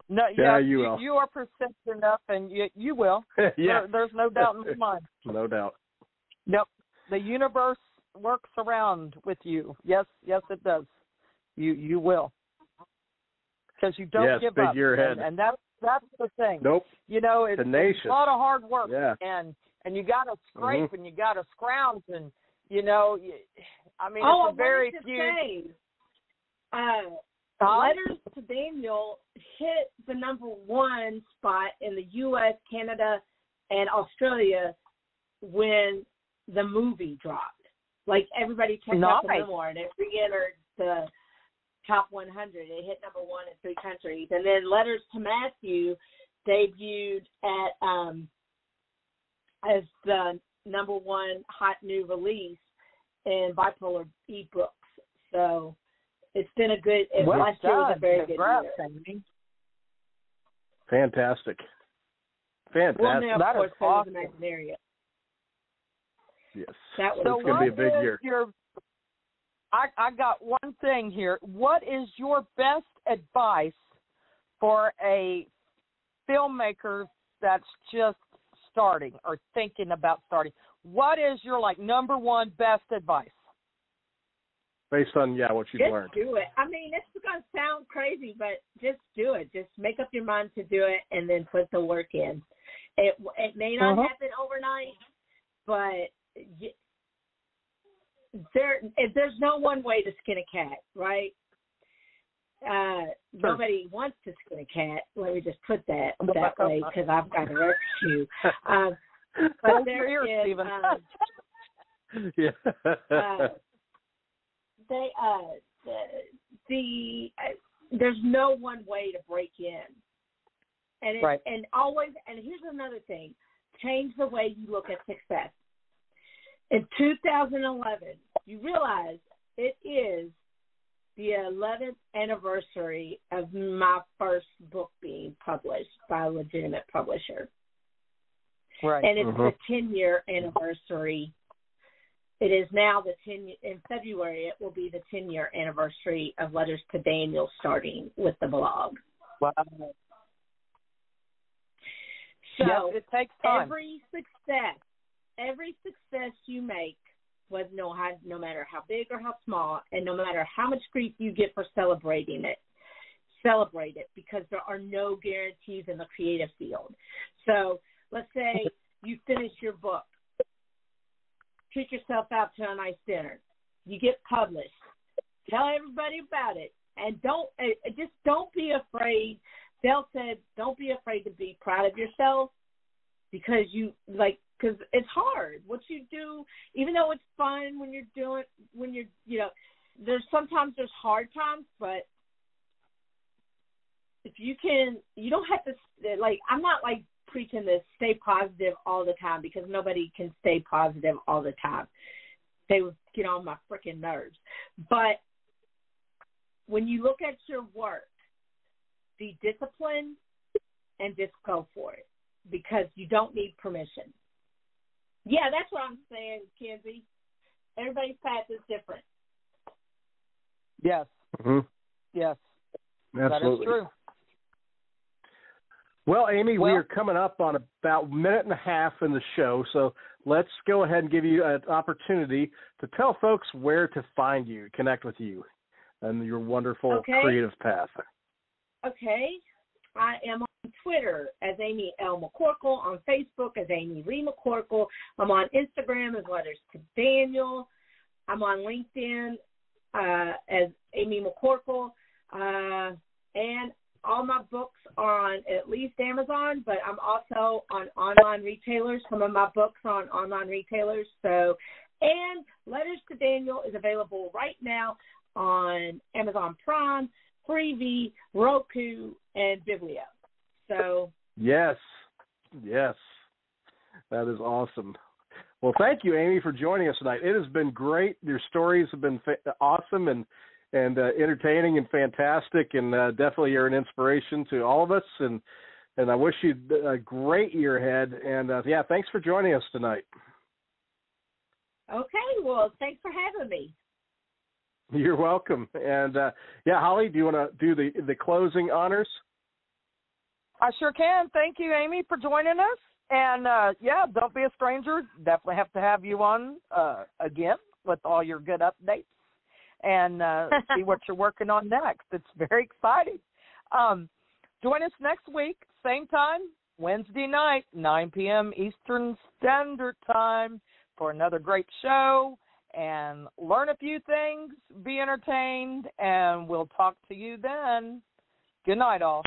No, you will. You are persistent enough, and you will. Yeah. There's no doubt in my mind. No doubt. Nope. The universe works around with you. Yes, it does. You will. Because you don't give up. And that's the thing. Nope. It's tenacious. A lot of hard work. Yeah. And you got to scrape and you got to scrounge and it's a very few. Letters to Daniel hit the #1 spot in the U.S., Canada, and Australia when the movie dropped. Like, everybody checked out the memoir, and it re-entered the top 100. It hit number 1 in 3 countries. And then Letters to Matthew debuted as the number 1 hot new release in bipolar ebooks. So it's been a good. Last year was a very good year. Fantastic. Well, now, that of course, is awesome. Imaginarium. Yes. That was it's going to be a big year. I got one thing here. What is your best advice for a filmmaker that's just starting or thinking about starting? What is your number one best advice? Based on what you've learned. Just do it. I mean, it's going to sound crazy, but just do it. Just make up your mind to do it, and then put the work in. It may not happen overnight, but there's no one way to skin a cat, right? Nobody wants to skin a cat. Let me just put that way, because I've got a rescue. But there is there's no one way to break in, and and here's another thing: change the way you look at success. In 2011, you realize it is the 11th anniversary of my first book being published by a legitimate publisher. Right. And it's the 10-year anniversary. It is now in February, it will be the 10-year anniversary of Letters to Daniel starting with the blog. Wow. So it takes time. Every success you make, no matter how big or how small, and no matter how much grief you get for celebrating it, celebrate it, because there are no guarantees in the creative field. So let's say you finish your book. Treat yourself out to a nice dinner. You get published. Tell everybody about it. And don't be afraid. Dale said, don't be afraid to be proud of yourself, because because it's hard. What you do, even though it's fun there's hard times, but if you don't have to, I'm not preaching to stay positive all the time, because nobody can stay positive all the time. They would get on my freaking nerves. But when you look at your work, be disciplined and just go for it, because you don't need permission. Yeah, that's what I'm saying, Kenzie. Everybody's path is different. Yes. Mm-hmm. Yes. Absolutely. That is true. Well, Amy, we are coming up on about a minute and a half in the show, so let's go ahead and give you an opportunity to tell folks where to find you, connect with you, and your wonderful creative path. Okay. I am on Twitter as Amy L. McCorkle, on Facebook as Amy Leigh McCorkle. I'm on Instagram as Letters to Daniel. I'm on LinkedIn as Amy McCorkle. And all my books are on at least Amazon, but I'm also on online retailers. Some of my books are on online retailers. And Letters to Daniel is available right now on Amazon Prime, Freevee, Roku, and Biblio. So yes, that is awesome. Well, thank you, Amy, for joining us tonight. It has been great. Your stories have been awesome and entertaining and fantastic, and definitely you're an inspiration to all of us. And I wish you a great year ahead. And thanks for joining us tonight. Okay, well, thanks for having me. You're welcome. And Holly, do you want to do the closing honors? I sure can. Thank you, Amy, for joining us. And don't be a stranger. Definitely have to have you on again with all your good updates and see what you're working on next. It's very exciting. Join us next week, same time, Wednesday night, 9 p.m. Eastern Standard Time, for another great show. And learn a few things, be entertained, and we'll talk to you then. Good night, all.